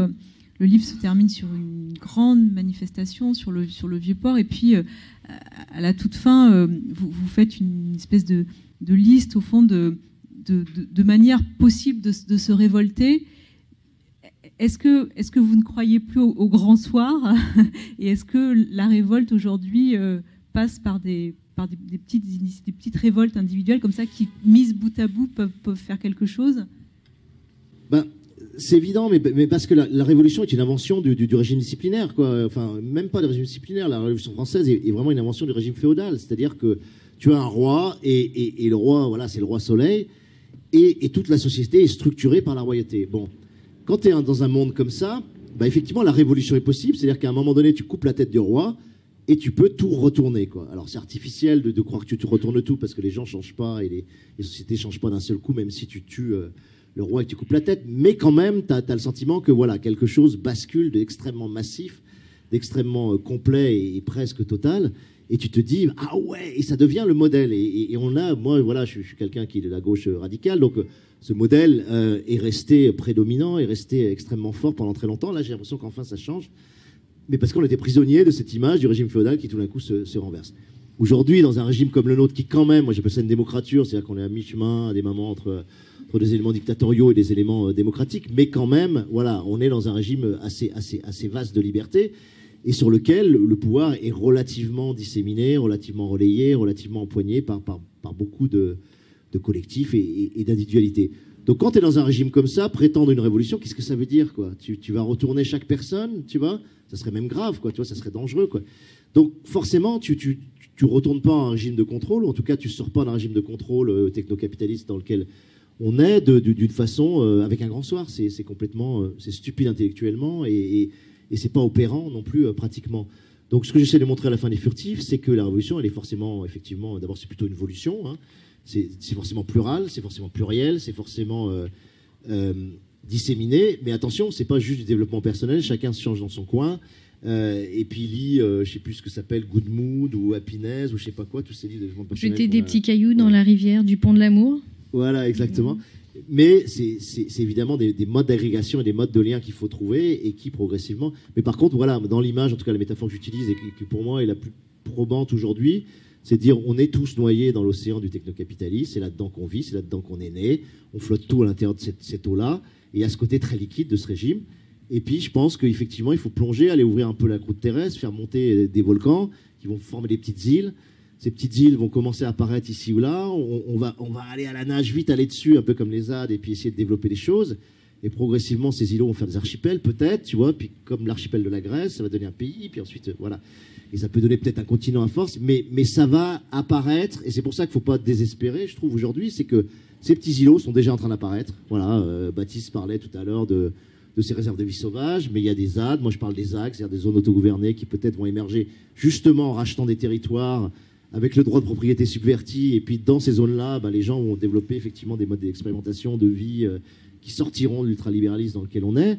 Le livre se termine sur une grande manifestation sur le Vieux-Port, et puis à la toute fin, vous faites une espèce de liste, au fond, de manières possibles de se révolter. Est-ce que vous ne croyez plus au grand soir et est-ce que la révolte aujourd'hui passe par des petites révoltes individuelles comme ça qui, mises bout à bout, peuvent faire quelque chose? C'est évident, mais parce que la révolution est une invention du régime disciplinaire, quoi. Enfin, même pas du régime disciplinaire. La Révolution française est vraiment une invention du régime féodal. C'est-à-dire que tu as un roi, et le roi, voilà, c'est le roi soleil, et toute la société est structurée par la royauté. Bon, quand tu es dans un monde comme ça, bah, effectivement, la révolution est possible, c'est-à-dire qu'à un moment donné, tu coupes la tête du roi, et tu peux tout retourner, quoi. Alors, c'est artificiel de croire que tu retournes tout, parce que les gens ne changent pas, et les sociétés ne changent pas d'un seul coup, même si tu tues le roi et que tu coupes la tête, mais quand même, tu as le sentiment que voilà, quelque chose bascule d'extrêmement massif, d'extrêmement complet et presque total, et tu te dis, ah ouais, et ça devient le modèle. Et on a, moi, voilà, je suis quelqu'un qui est de la gauche radicale, donc ce modèle est resté prédominant, est resté extrêmement fort pendant très longtemps. Là, j'ai l'impression qu'enfin ça change, mais parce qu'on était prisonnier de cette image du régime féodal qui tout d'un coup se renverse. Aujourd'hui, dans un régime comme le nôtre, qui quand même, moi j'appelle ça une démocrature, c'est-à-dire qu'on est à mi-chemin, à des moments entre des éléments dictatoriaux et des éléments démocratiques, mais quand même, voilà, on est dans un régime assez vaste de liberté, et sur lequel le pouvoir est relativement disséminé, relativement relayé, relativement empoigné par beaucoup de collectifs et d'individualités. Donc quand tu es dans un régime comme ça, prétendre une révolution, qu'est-ce que ça veut dire, quoi? Tu vas retourner chaque personne, tu vois? Ça serait même grave, quoi, tu vois, ça serait dangereux, quoi. Donc forcément, tu retournes pas à un régime de contrôle, ou en tout cas tu sors pas d'un régime de contrôle technocapitaliste dans lequel on est d'une façon avec un grand soir. C'est complètement c'est stupide intellectuellement et c'est pas opérant non plus pratiquement. Donc ce que j'essaie de montrer à la fin des Furtifs, c'est que la révolution, elle est forcément, effectivement, d'abord c'est plutôt une évolution, hein. C'est forcément plural, c'est forcément pluriel, c'est forcément disséminé, mais attention, c'est pas juste du développement personnel, chacun se change dans son coin, et puis lit, je sais plus ce que ça s'appelle, Good Mood ou Happiness ou je sais pas quoi, tous ces livres de développement personnel. Jeter des petits cailloux dans la rivière du pont de l'amour. Voilà, exactement. Mais c'est évidemment des modes d'agrégation et des modes de lien qu'il faut trouver et qui progressivement... Mais par contre, voilà, dans l'image, en tout cas la métaphore que j'utilise et qui pour moi est la plus probante aujourd'hui, c'est de dire on est tous noyés dans l'océan du technocapitalisme, c'est là-dedans qu'on vit, c'est là-dedans qu'on est né, on flotte tout à l'intérieur de cette eau-là, et il y a ce côté très liquide de ce régime. Et puis je pense qu'effectivement il faut plonger, aller ouvrir un peu la croûte terrestre, faire monter des volcans qui vont former des petites îles. Ces petites îles vont commencer à apparaître ici ou là. On va aller à la nage, vite aller dessus, un peu comme les ZAD, et puis essayer de développer des choses. Et progressivement, ces îlots vont faire des archipels, peut-être, tu vois. Puis comme l'archipel de la Grèce, ça va donner un pays. Puis ensuite, voilà. Et ça peut donner peut-être un continent à force. Mais ça va apparaître. Et c'est pour ça qu'il ne faut pas désespérer, je trouve, aujourd'hui. C'est que ces petits îlots sont déjà en train d'apparaître. Voilà. Baptiste parlait tout à l'heure de ces réserves de vie sauvages. Mais il y a des ZAD. Moi, je parle des ZAC, c'est-à-dire des zones autogouvernées qui peut-être vont émerger justement en rachetant des territoires avec le droit de propriété subverti, et puis dans ces zones-là, les gens vont développer effectivement des modes d'expérimentation, de vie qui sortiront de l'ultralibéralisme dans lequel on est.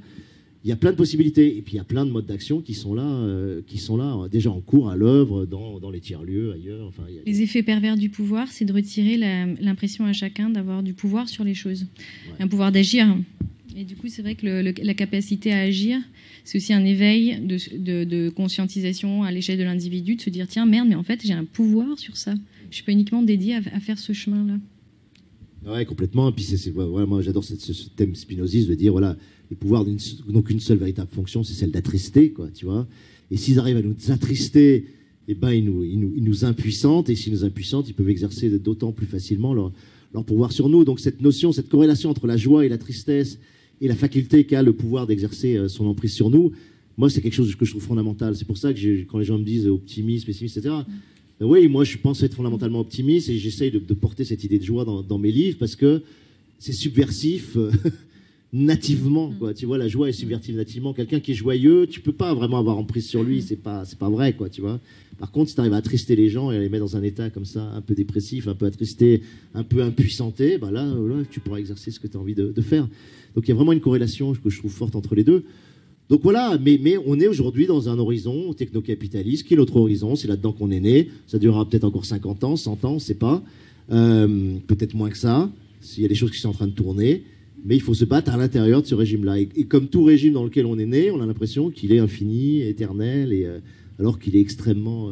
Il y a plein de possibilités, et puis il y a plein de modes d'action qui sont là déjà en cours, à l'œuvre, dans les tiers-lieux, ailleurs. Enfin, les effets pervers du pouvoir, c'est de retirer l'impression à chacun d'avoir du pouvoir sur les choses, un pouvoir d'agir. Et du coup, c'est vrai que la capacité à agir, c'est aussi un éveil de conscientisation à l'échelle de l'individu, de se dire tiens, merde, mais en fait, j'ai un pouvoir sur ça. Je suis pas uniquement dédié à faire ce chemin-là. Ouais, complètement. Et puis, moi, j'adore ce thème spinoziste de dire voilà, les pouvoirs n'ont qu'une seule véritable fonction, c'est celle d'attrister, quoi, tu vois. Et s'ils arrivent à nous attrister, eh ben, ils nous impuissantent. Et s'ils nous impuissantent, ils peuvent exercer d'autant plus facilement leur pouvoir sur nous. Donc, cette notion, cette corrélation entre la joie et la tristesse, et la faculté qu'a le pouvoir d'exercer son emprise sur nous, moi, c'est quelque chose que je trouve fondamental. C'est pour ça que quand les gens me disent optimiste, pessimiste, etc., oui, moi, je pense être fondamentalement optimiste et j'essaye de porter cette idée de joie dans mes livres parce que c'est subversif nativement, quoi. Tu vois, la joie est subversive nativement. Quelqu'un qui est joyeux, tu peux pas vraiment avoir emprise sur lui, c'est pas vrai, quoi, tu vois. Par contre, si tu arrives à attrister les gens et à les mettre dans un état comme ça, un peu dépressif, un peu attristé, un peu impuissanté, là, tu pourras exercer ce que tu as envie de faire. Donc il y a vraiment une corrélation que je trouve forte entre les deux. Donc voilà, mais on est aujourd'hui dans un horizon technocapitaliste qui est notre horizon, c'est là-dedans qu'on est né. Ça durera peut-être encore 50 ans, 100 ans, on ne sait pas. Peut-être moins que ça, s'il y a des choses qui sont en train de tourner. Mais il faut se battre à l'intérieur de ce régime-là. Et comme tout régime dans lequel on est né, on a l'impression qu'il est infini, éternel, alors qu'il est extrêmement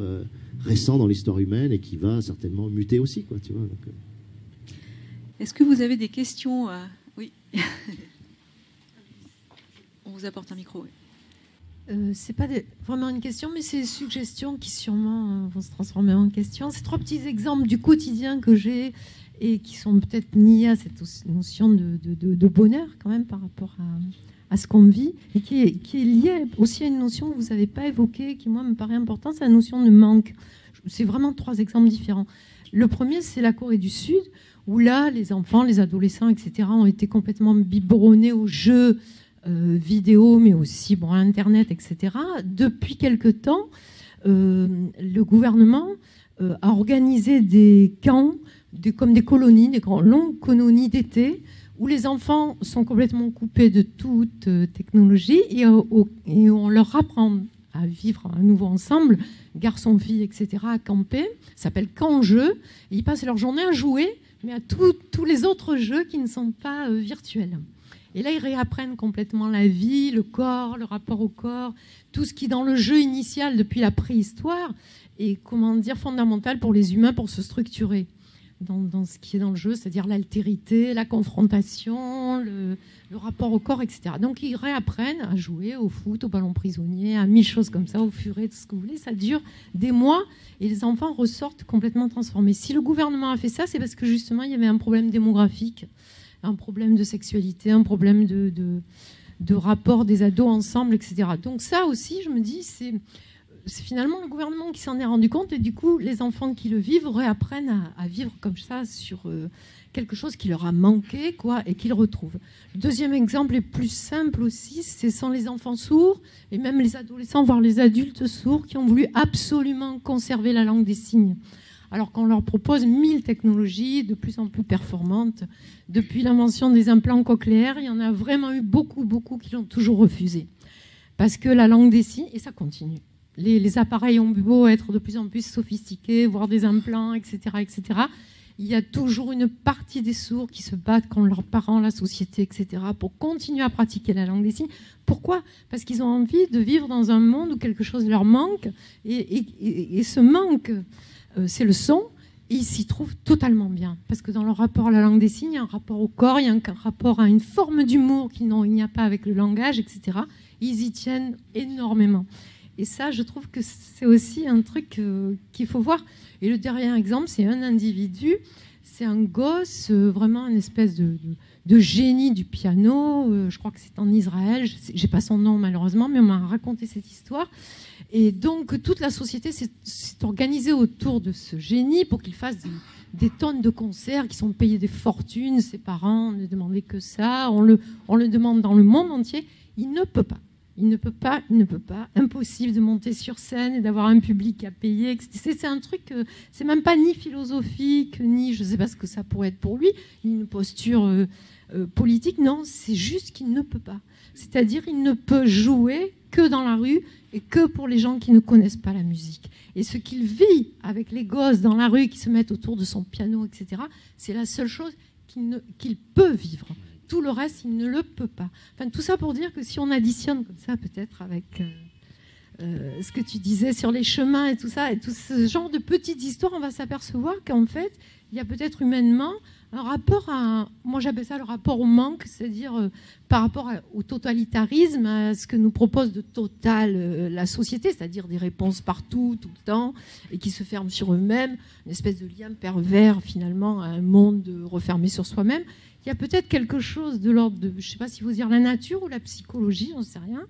récent dans l'histoire humaine et qui va certainement muter aussi, quoi, tu vois. Donc, Est-ce que vous avez des questions Oui. On vous apporte un micro. Oui. C'est pas vraiment une question, mais c'est des suggestions qui sûrement vont se transformer en questions. C'est 3 petits exemples du quotidien que j'ai et qui sont peut-être liés à cette notion de bonheur quand même par rapport à ce qu'on vit et qui est liée aussi à une notion que vous n'avez pas évoquée, qui moi me paraît importante, c'est la notion de manque. C'est vraiment 3 exemples différents. Le premier, c'est la Corée du Sud, où là, les enfants, les adolescents, etc., ont été complètement biberonnés aux jeux vidéo, mais aussi à Internet, etc. Depuis quelque temps, le gouvernement a organisé des camps, comme des colonies, des longues colonies d'été, où les enfants sont complètement coupés de toute technologie et on leur apprend à vivre à nouveau ensemble, garçons, filles, etc., à camper. Ça s'appelle camp-jeu. Et ils passent leur journée à jouer, mais à tous les autres jeux qui ne sont pas virtuels. Et là, ils réapprennent complètement la vie, le corps, le rapport au corps, tout ce qui, dans le jeu initial, depuis la préhistoire, est, fondamental pour les humains pour se structurer dans ce qui est dans le jeu, c'est-à-dire l'altérité, la confrontation, le rapport au corps, etc. Donc, ils réapprennent à jouer au foot, au ballon prisonnier, à 1000 choses comme ça, au furet, tout ce que vous voulez. Ça dure des mois et les enfants ressortent complètement transformés. Si le gouvernement a fait ça, c'est parce que, justement, il y avait un problème démographique, un problème de sexualité, un problème de rapport des ados ensemble, etc. Donc ça aussi, je me dis, c'est finalement le gouvernement qui s'en est rendu compte et du coup, les enfants qui le vivent réapprennent à vivre comme ça sur quelque chose qui leur a manqué, et qu'ils retrouvent. Le deuxième exemple est plus simple aussi, ce sont les enfants sourds et même les adolescents, voire les adultes sourds qui ont voulu absolument conserver la langue des signes. Alors qu'on leur propose 1000 technologies de plus en plus performantes. Depuis l'invention des implants cochléaires, il y en a vraiment eu beaucoup qui l'ont toujours refusé. Parce que la langue des signes, et ça continue, les appareils ont beau être de plus en plus sophistiqués, voire des implants, etc., etc., il y a toujours une partie des sourds qui se battent contre leurs parents, la société, etc., pour continuer à pratiquer la langue des signes. Pourquoi ? Parce qu'ils ont envie de vivre dans un monde où quelque chose leur manque, et ce manque... c'est le son, et ils s'y trouvent totalement bien. Parce que dans leur rapport à la langue des signes, il y a un rapport au corps, il y a un rapport à une forme d'humour qu'il n'y a pas avec le langage, etc. Ils y tiennent énormément. Et ça, je trouve que c'est aussi un truc qu'il faut voir. Et le dernier exemple, c'est un individu, c'est un gosse, vraiment une espèce de génie du piano. Je crois que c'est en Israël, j'ai pas son nom malheureusement, mais on m'a raconté cette histoire. Et donc, toute la société s'est organisée autour de ce génie pour qu'il fasse des tonnes de concerts qui sont payés des fortunes. Ses parents ne demandaient que ça. On le demande dans le monde entier. Il ne peut pas. Il ne peut pas. Impossible de monter sur scène et d'avoir un public à payer. C'est un truc, c'est même pas ni philosophique, ni je ne sais pas ce que ça pourrait être pour lui, ni une posture politique. Non, c'est juste qu'il ne peut pas. C'est-à-dire, il ne peut jouer que dans la rue et que pour les gens qui ne connaissent pas la musique. Et ce qu'il vit avec les gosses dans la rue qui se mettent autour de son piano, etc., c'est la seule chose qu'il peut vivre. Tout le reste, il ne le peut pas. Enfin, tout ça pour dire que si on additionne comme ça, peut-être avec ce que tu disais sur les chemins et tout ça, et tout ce genre de petites histoires, on va s'apercevoir qu'en fait, il y a peut-être humainement un rapport moi j'appelle ça le rapport au manque, c'est-à-dire par rapport au totalitarisme, à ce que nous propose de total la société, c'est-à-dire des réponses partout, tout le temps, et qui se ferment sur eux-mêmes, une espèce de lien pervers finalement à un monde refermé sur soi-même. Il y a peut-être quelque chose de l'ordre de, je ne sais pas si vous dire la nature ou la psychologie, j'en sais rien,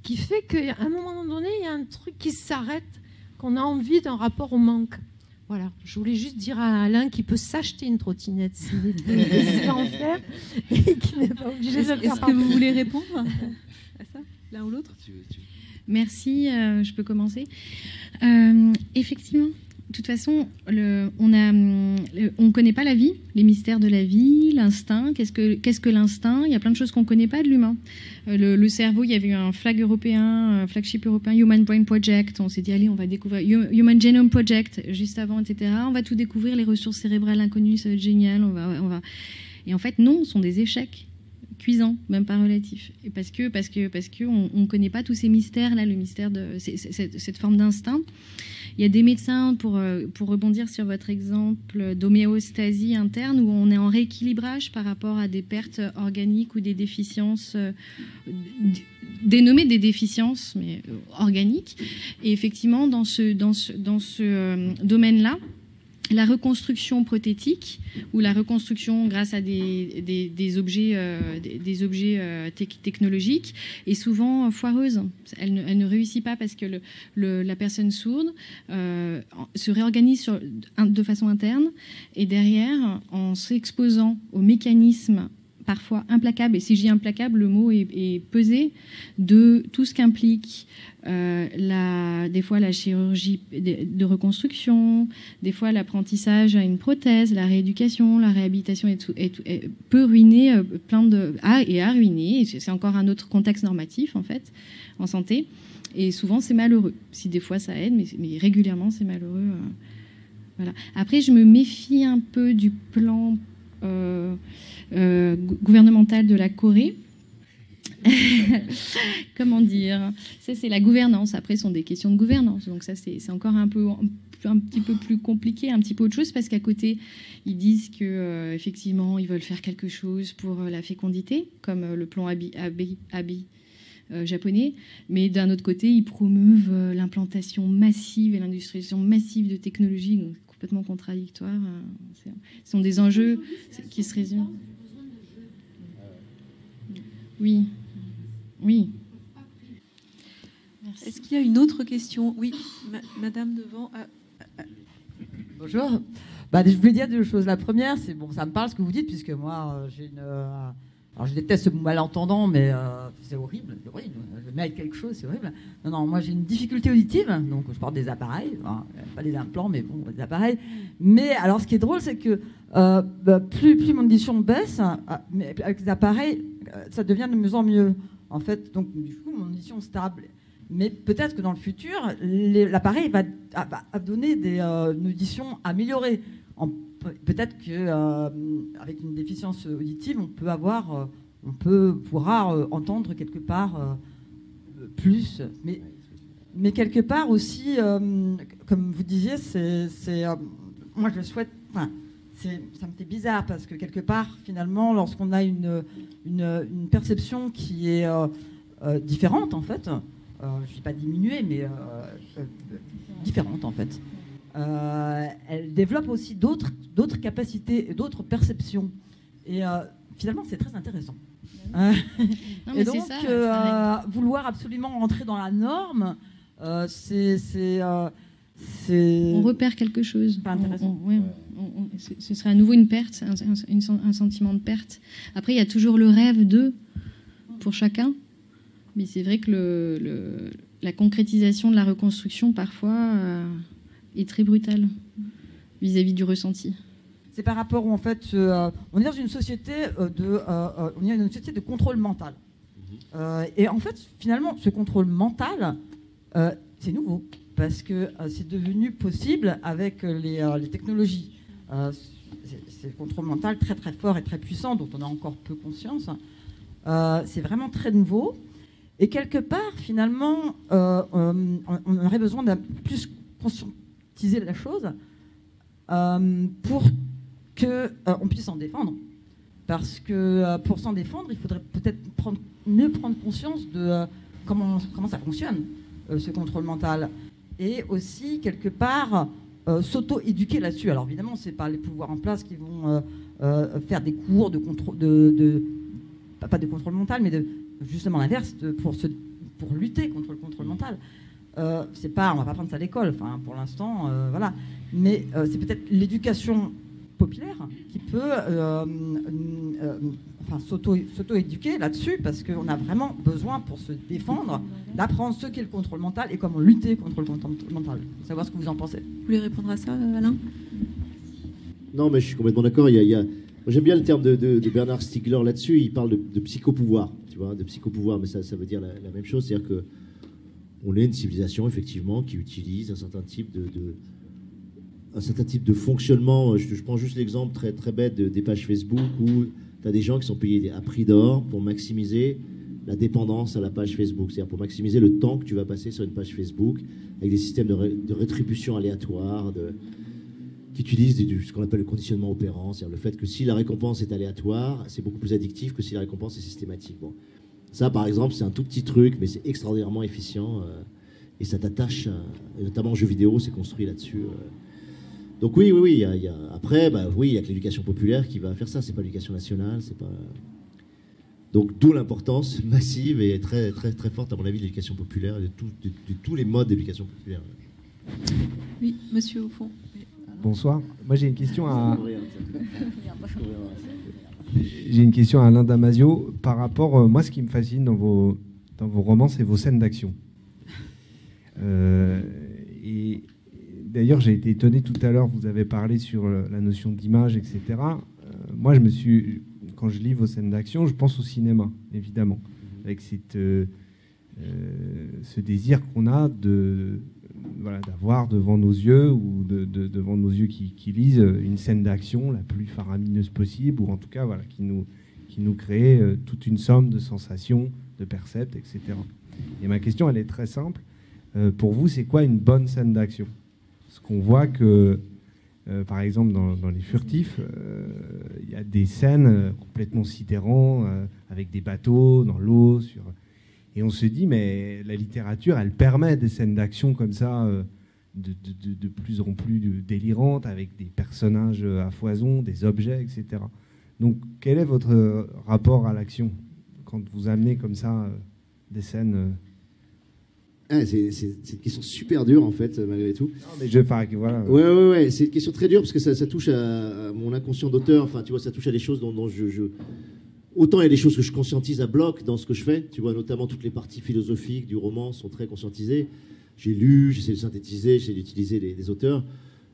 qui fait qu'à un moment donné, il y a un truc qui s'arrête, qu'on a envie d'un rapport au manque. Voilà, je voulais juste dire à Alain qu'il peut s'acheter une trottinette s'il veut en faire et qu'il n'est pas obligé de le faire. Est-ce que vous voulez répondre à ça, l'un ou l'autre ? Merci, je peux commencer. Effectivement, de toute façon, on ne connaît pas la vie, les mystères de la vie, l'instinct. Qu'est-ce que l'instinct ? Il y a plein de choses qu'on ne connaît pas de l'humain. Le cerveau, il y avait eu un flagship européen, Human Brain Project. On s'est dit, allez, on va découvrir Human Genome Project, juste avant, etc. On va tout découvrir, les ressources cérébrales inconnues, ça va être génial. On va... Et en fait, non, ce sont des échecs cuisants, même pas relatifs. Et parce que on ne connaît pas tous ces mystères, là, le mystère de cette forme d'instinct. Il y a des médecins, pour rebondir sur votre exemple d'homéostasie interne, où on est en rééquilibrage par rapport à des pertes organiques ou des déficiences, dénommées des déficiences, mais organiques. Et effectivement, dans ce domaine-là, la reconstruction prothétique ou la reconstruction grâce à des objets, technologiques est souvent foireuse. Elle ne réussit pas parce que la personne sourde se réorganise de façon interne et derrière, en s'exposant aux mécanismes parfois implacable, et si je dis implacable, le mot est pesé, de tout ce qu'implique des fois la chirurgie de reconstruction, des fois l'apprentissage à une prothèse, la rééducation, la réhabilitation peut ruiner a ruiné, et c'est encore un autre contexte normatif en fait, en santé, et souvent c'est malheureux. Si des fois ça aide, mais régulièrement c'est malheureux. Voilà. Après, je me méfie un peu du plan gouvernemental de la Corée. Comment dire, ça c'est la gouvernance. Après, ce sont des questions de gouvernance, donc ça c'est encore un petit peu plus compliqué, un petit peu autre chose, parce qu'à côté ils disent que effectivement ils veulent faire quelque chose pour la fécondité, comme le plan Abi japonais, mais d'un autre côté ils promeuvent l'implantation massive et l'industrialisation massive de technologies, donc complètement contradictoires. Ce sont des enjeux qui se résument. Oui. Oui. Merci. Est-ce qu'il y a une autre question? Oui, madame devant. Bonjour. Je voulais dire deux choses. La première, c'est bon, ça me parle ce que vous dites, puisque moi, j'ai une. Alors, je déteste ce malentendant, mais c'est horrible. Je mets avec quelque chose, c'est horrible. Non, moi, j'ai une difficulté auditive, donc je porte des appareils, pas des implants, mais bon, des appareils. Mais alors, ce qui est drôle, c'est que plus mon audition baisse, mais avec les appareils, ça devient de mieux en mieux. En fait, donc du coup, mon audition stable. Mais peut-être que dans le futur, l'appareil va donner une audition améliorée. Peut-être qu'avec une déficience auditive, on pourra entendre quelque part plus. Mais quelque part aussi, comme vous disiez, moi je le souhaite. Ça me fait bizarre parce que quelque part, finalement, lorsqu'on a une perception qui est différente, en fait, je ne suis pas diminuée, mais différente, en fait, elle développe aussi d'autres capacités, d'autres perceptions. Et finalement, c'est très intéressant. Et donc, vouloir absolument rentrer dans la norme, on repère quelque chose. Pas intéressant. Ce serait à nouveau une perte, un sentiment de perte. Après, il y a toujours le rêve pour chacun. Mais c'est vrai que la concrétisation de la reconstruction, parfois, est très brutale vis-à-vis du ressenti. C'est par rapport où, en fait, on est dans une société de contrôle mental. Et en fait, finalement, ce contrôle mental, c'est nouveau. Parce que c'est devenu possible avec les technologies. C'est le contrôle mental très très fort et très puissant, dont on a encore peu conscience. C'est vraiment très nouveau. Et quelque part, finalement, on aurait besoin de plus conscientiser la chose pour qu'on puisse s'en défendre. Parce que pour s'en défendre, il faudrait peut-être mieux prendre conscience de comment ça fonctionne, ce contrôle mental. Et aussi, quelque part, s'auto-éduquer là-dessus. Alors évidemment, c'est pas les pouvoirs en place qui vont faire des cours de contrôle, pas de contrôle mental, mais justement l'inverse, pour lutter contre le contrôle mental. C'est pas, on va pas prendre ça à l'école, enfin, pour l'instant, voilà. Mais c'est peut-être l'éducation populaire qui peut s'auto-éduquer là-dessus, parce qu'on a vraiment besoin, pour se défendre, d'apprendre ce qu'est le contrôle mental et comment lutter contre le contrôle mental. Savoir ce que vous en pensez. Vous voulez répondre à ça, Alain? Non, mais je suis complètement d'accord. Moi, j'aime bien le terme de Bernard Stiegler là-dessus. Il parle de psychopouvoir, tu vois, de psychopouvoir, mais ça veut dire la même chose. C'est-à-dire qu'on est une civilisation, effectivement, qui utilise un certain type de fonctionnement. Je prends juste l'exemple très, très bête des pages Facebook où tu as des gens qui sont payés à prix d'or pour maximiser la dépendance à la page Facebook. C'est-à-dire pour maximiser le temps que tu vas passer sur une page Facebook avec des systèmes de rétribution aléatoire, qui utilisent ce qu'on appelle le conditionnement opérant. C'est-à-dire le fait que si la récompense est aléatoire, c'est beaucoup plus addictif que si la récompense est systématique. Bon. Ça, par exemple, c'est un tout petit truc, mais c'est extraordinairement efficient. Et ça t'attache, et notamment en jeu vidéo, c'est construit là-dessus. Donc oui, après, oui, il y a que l'éducation populaire qui va faire ça. C'est pas l'éducation nationale, c'est pas. Donc d'où l'importance massive et très très très forte à mon avis de l'éducation populaire et de tous les modes d'éducation populaire. Oui, monsieur au fond. Bonsoir. Moi j'ai une question à Alain Damasio par rapport. Moi, ce qui me fascine dans vos romans, c'est vos scènes d'action. Et d'ailleurs, j'ai été étonné tout à l'heure, vous avez parlé sur la notion d'image, etc. Moi, quand je lis vos scènes d'action, je pense au cinéma, évidemment, avec ce désir qu'on a d'avoir devant nos yeux, ou devant nos yeux qui lisent, une scène d'action la plus faramineuse possible, ou en tout cas qui nous crée toute une somme de sensations, de percepts, etc. Et ma question, elle est très simple. Pour vous, c'est quoi une bonne scène d'action ? Parce qu'on voit que, par exemple, dans Les Furtifs, il y a des scènes complètement sidérantes, avec des bateaux dans l'eau. Et on se dit, mais la littérature, elle permet des scènes d'action comme ça, de plus en plus délirantes, avec des personnages à foison, des objets, etc. Donc, quel est votre rapport à l'action quand vous amenez comme ça des scènes c'est une question super dure, en fait, malgré tout. Non, mais voilà. Ouais. C'est une question très dure parce que ça touche à mon inconscient d'auteur. Enfin, tu vois, ça touche à des choses dont autant il y a des choses que je conscientise à bloc dans ce que je fais. Tu vois, notamment toutes les parties philosophiques du roman sont très conscientisées. J'ai lu, j'essaie de synthétiser, j'essaie d'utiliser les auteurs.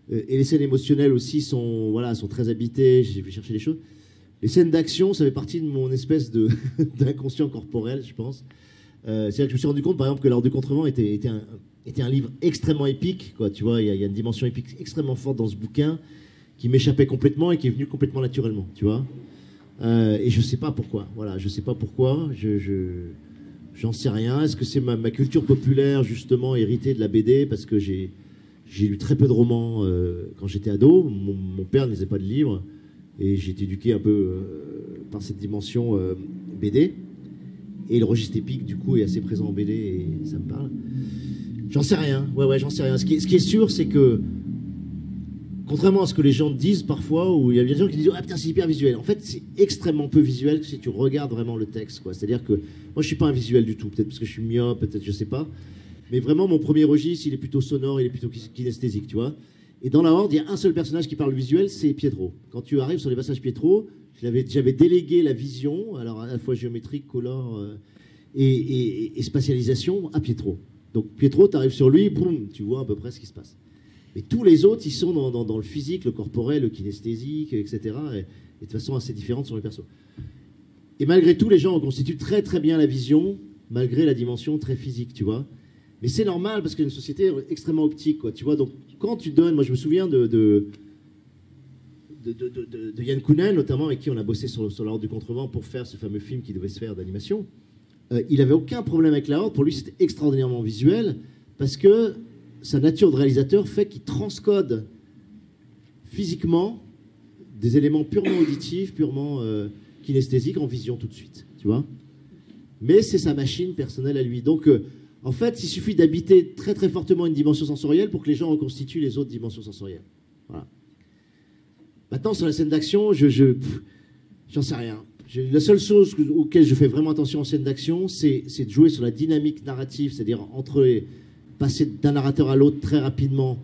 Et les scènes émotionnelles aussi sont très habitées. J'ai vu chercher des choses. Les scènes d'action, ça fait partie de mon espèce d'inconscient corporel, je pense. C'est-à-dire que je me suis rendu compte, par exemple, que L'Art du Contrevent était un livre extrêmement épique, quoi. Tu vois, il y a une dimension épique extrêmement forte dans ce bouquin qui m'échappait complètement et qui est venue complètement naturellement, tu vois. Et je sais pas pourquoi. Voilà, je sais pas pourquoi. J'en sais rien. Est-ce que c'est ma culture populaire, justement, héritée de la BD, parce que j'ai lu très peu de romans quand j'étais ado. Mon père ne lisait pas de livres et j'ai été éduqué un peu par cette dimension BD. Et le registre épique, du coup, est assez présent en BD et ça me parle. J'en sais rien. Ouais, j'en sais rien. Ce qui est sûr, c'est que, contrairement à ce que les gens disent parfois, où il y a des gens qui disent « Ah putain, c'est hyper visuel ». En fait, c'est extrêmement peu visuel si tu regardes vraiment le texte, quoi. C'est-à-dire que moi, je suis pas un visuel du tout. Peut-être parce que je suis myope, peut-être, je sais pas. Mais vraiment, mon premier registre, il est plutôt sonore, il est plutôt kinesthésique, tu vois. Et dans la Horde, il y a un seul personnage qui parle visuel, c'est Pietro. Quand tu arrives sur les passages Pietro, j'avais délégué la vision, alors à la fois géométrique, color et spatialisation, à Pietro. Donc Pietro, tu arrives sur lui, boum, tu vois à peu près ce qui se passe. Mais tous les autres, ils sont dans le physique, le corporel, le kinesthésique, etc. Et de façon assez différente sur les persos. Et malgré tout, les gens reconstituent très très bien la vision, malgré la dimension très physique, tu vois. Mais c'est normal parce qu'il y a une société extrêmement optique, quoi, tu vois. Donc quand tu donnes, moi je me souviens de Yann Kounen, notamment, avec qui on a bossé sur l'Horde du Contrevent pour faire ce fameux film qui devait se faire d'animation. Il n'avait aucun problème avec la Horde. Pour lui, c'était extraordinairement visuel parce que sa nature de réalisateur fait qu'il transcode physiquement des éléments purement auditifs, purement kinesthésiques en vision tout de suite, tu vois. Mais c'est sa machine personnelle à lui. Donc, en fait, il suffit d'habiter très très fortement une dimension sensorielle pour que les gens reconstituent les autres dimensions sensorielles. Voilà. Maintenant, sur la scène d'action, j'en sais rien. La seule chose auquel je fais vraiment attention en scène d'action, c'est de jouer sur la dynamique narrative, c'est-à-dire passer d'un narrateur à l'autre très rapidement,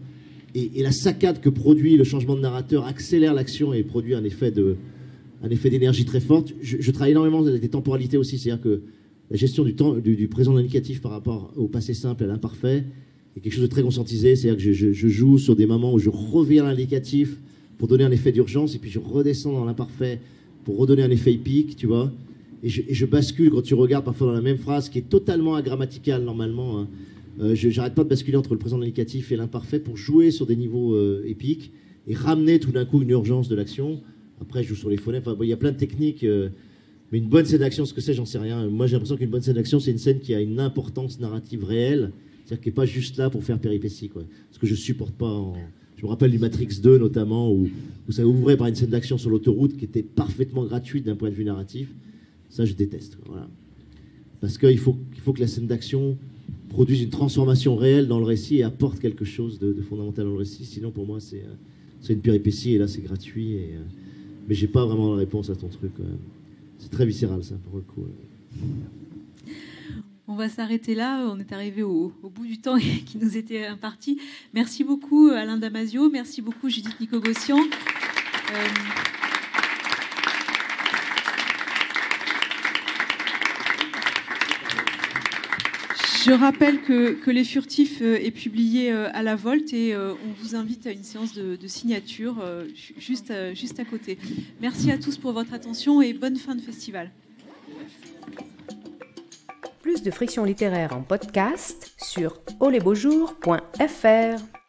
et la saccade que produit le changement de narrateur accélère l'action et produit un effet d'énergie très forte. Je travaille énormément avec des temporalités aussi, c'est-à-dire que la gestion du présent indicatif par rapport au passé simple et à l'imparfait est quelque chose de très conscientisé, c'est-à-dire que je joue sur des moments où je reviens à l'indicatif pour donner un effet d'urgence, et puis je redescends dans l'imparfait pour redonner un effet épique, tu vois. Et je bascule quand tu regardes parfois dans la même phrase, qui est totalement agrammaticale normalement. Hein. J'arrête pas de basculer entre le présent indicatif et l'imparfait pour jouer sur des niveaux épiques et ramener tout d'un coup une urgence de l'action. Après, je joue sur les phonèmes. Enfin, il y a plein de techniques. Mais une bonne scène d'action, ce que c'est, j'en sais rien. Moi, j'ai l'impression qu'une bonne scène d'action, c'est une scène qui a une importance narrative réelle, c'est-à-dire qui n'est pas juste là pour faire péripéties, quoi. Ce que je supporte pas. Je me rappelle du Matrix 2 notamment, où ça ouvrait par une scène d'action sur l'autoroute qui était parfaitement gratuite d'un point de vue narratif. Ça, je déteste. Voilà. Parce qu'il faut que la scène d'action produise une transformation réelle dans le récit et apporte quelque chose de fondamental dans le récit. Sinon, pour moi, c'est une péripétie et là c'est gratuit. Mais j'ai pas vraiment la réponse à ton truc. C'est très viscéral ça pour le coup. On va s'arrêter là, on est arrivé au bout du temps qui nous était imparti. Merci beaucoup Alain Damasio, merci beaucoup Judith Nicogossian. Je rappelle que Les Furtifs est publié à la Volte et on vous invite à une séance de signature juste à côté. Merci à tous pour votre attention et bonne fin de festival. Plus de Friction littéraire en podcast sur olesbeaujours.fr.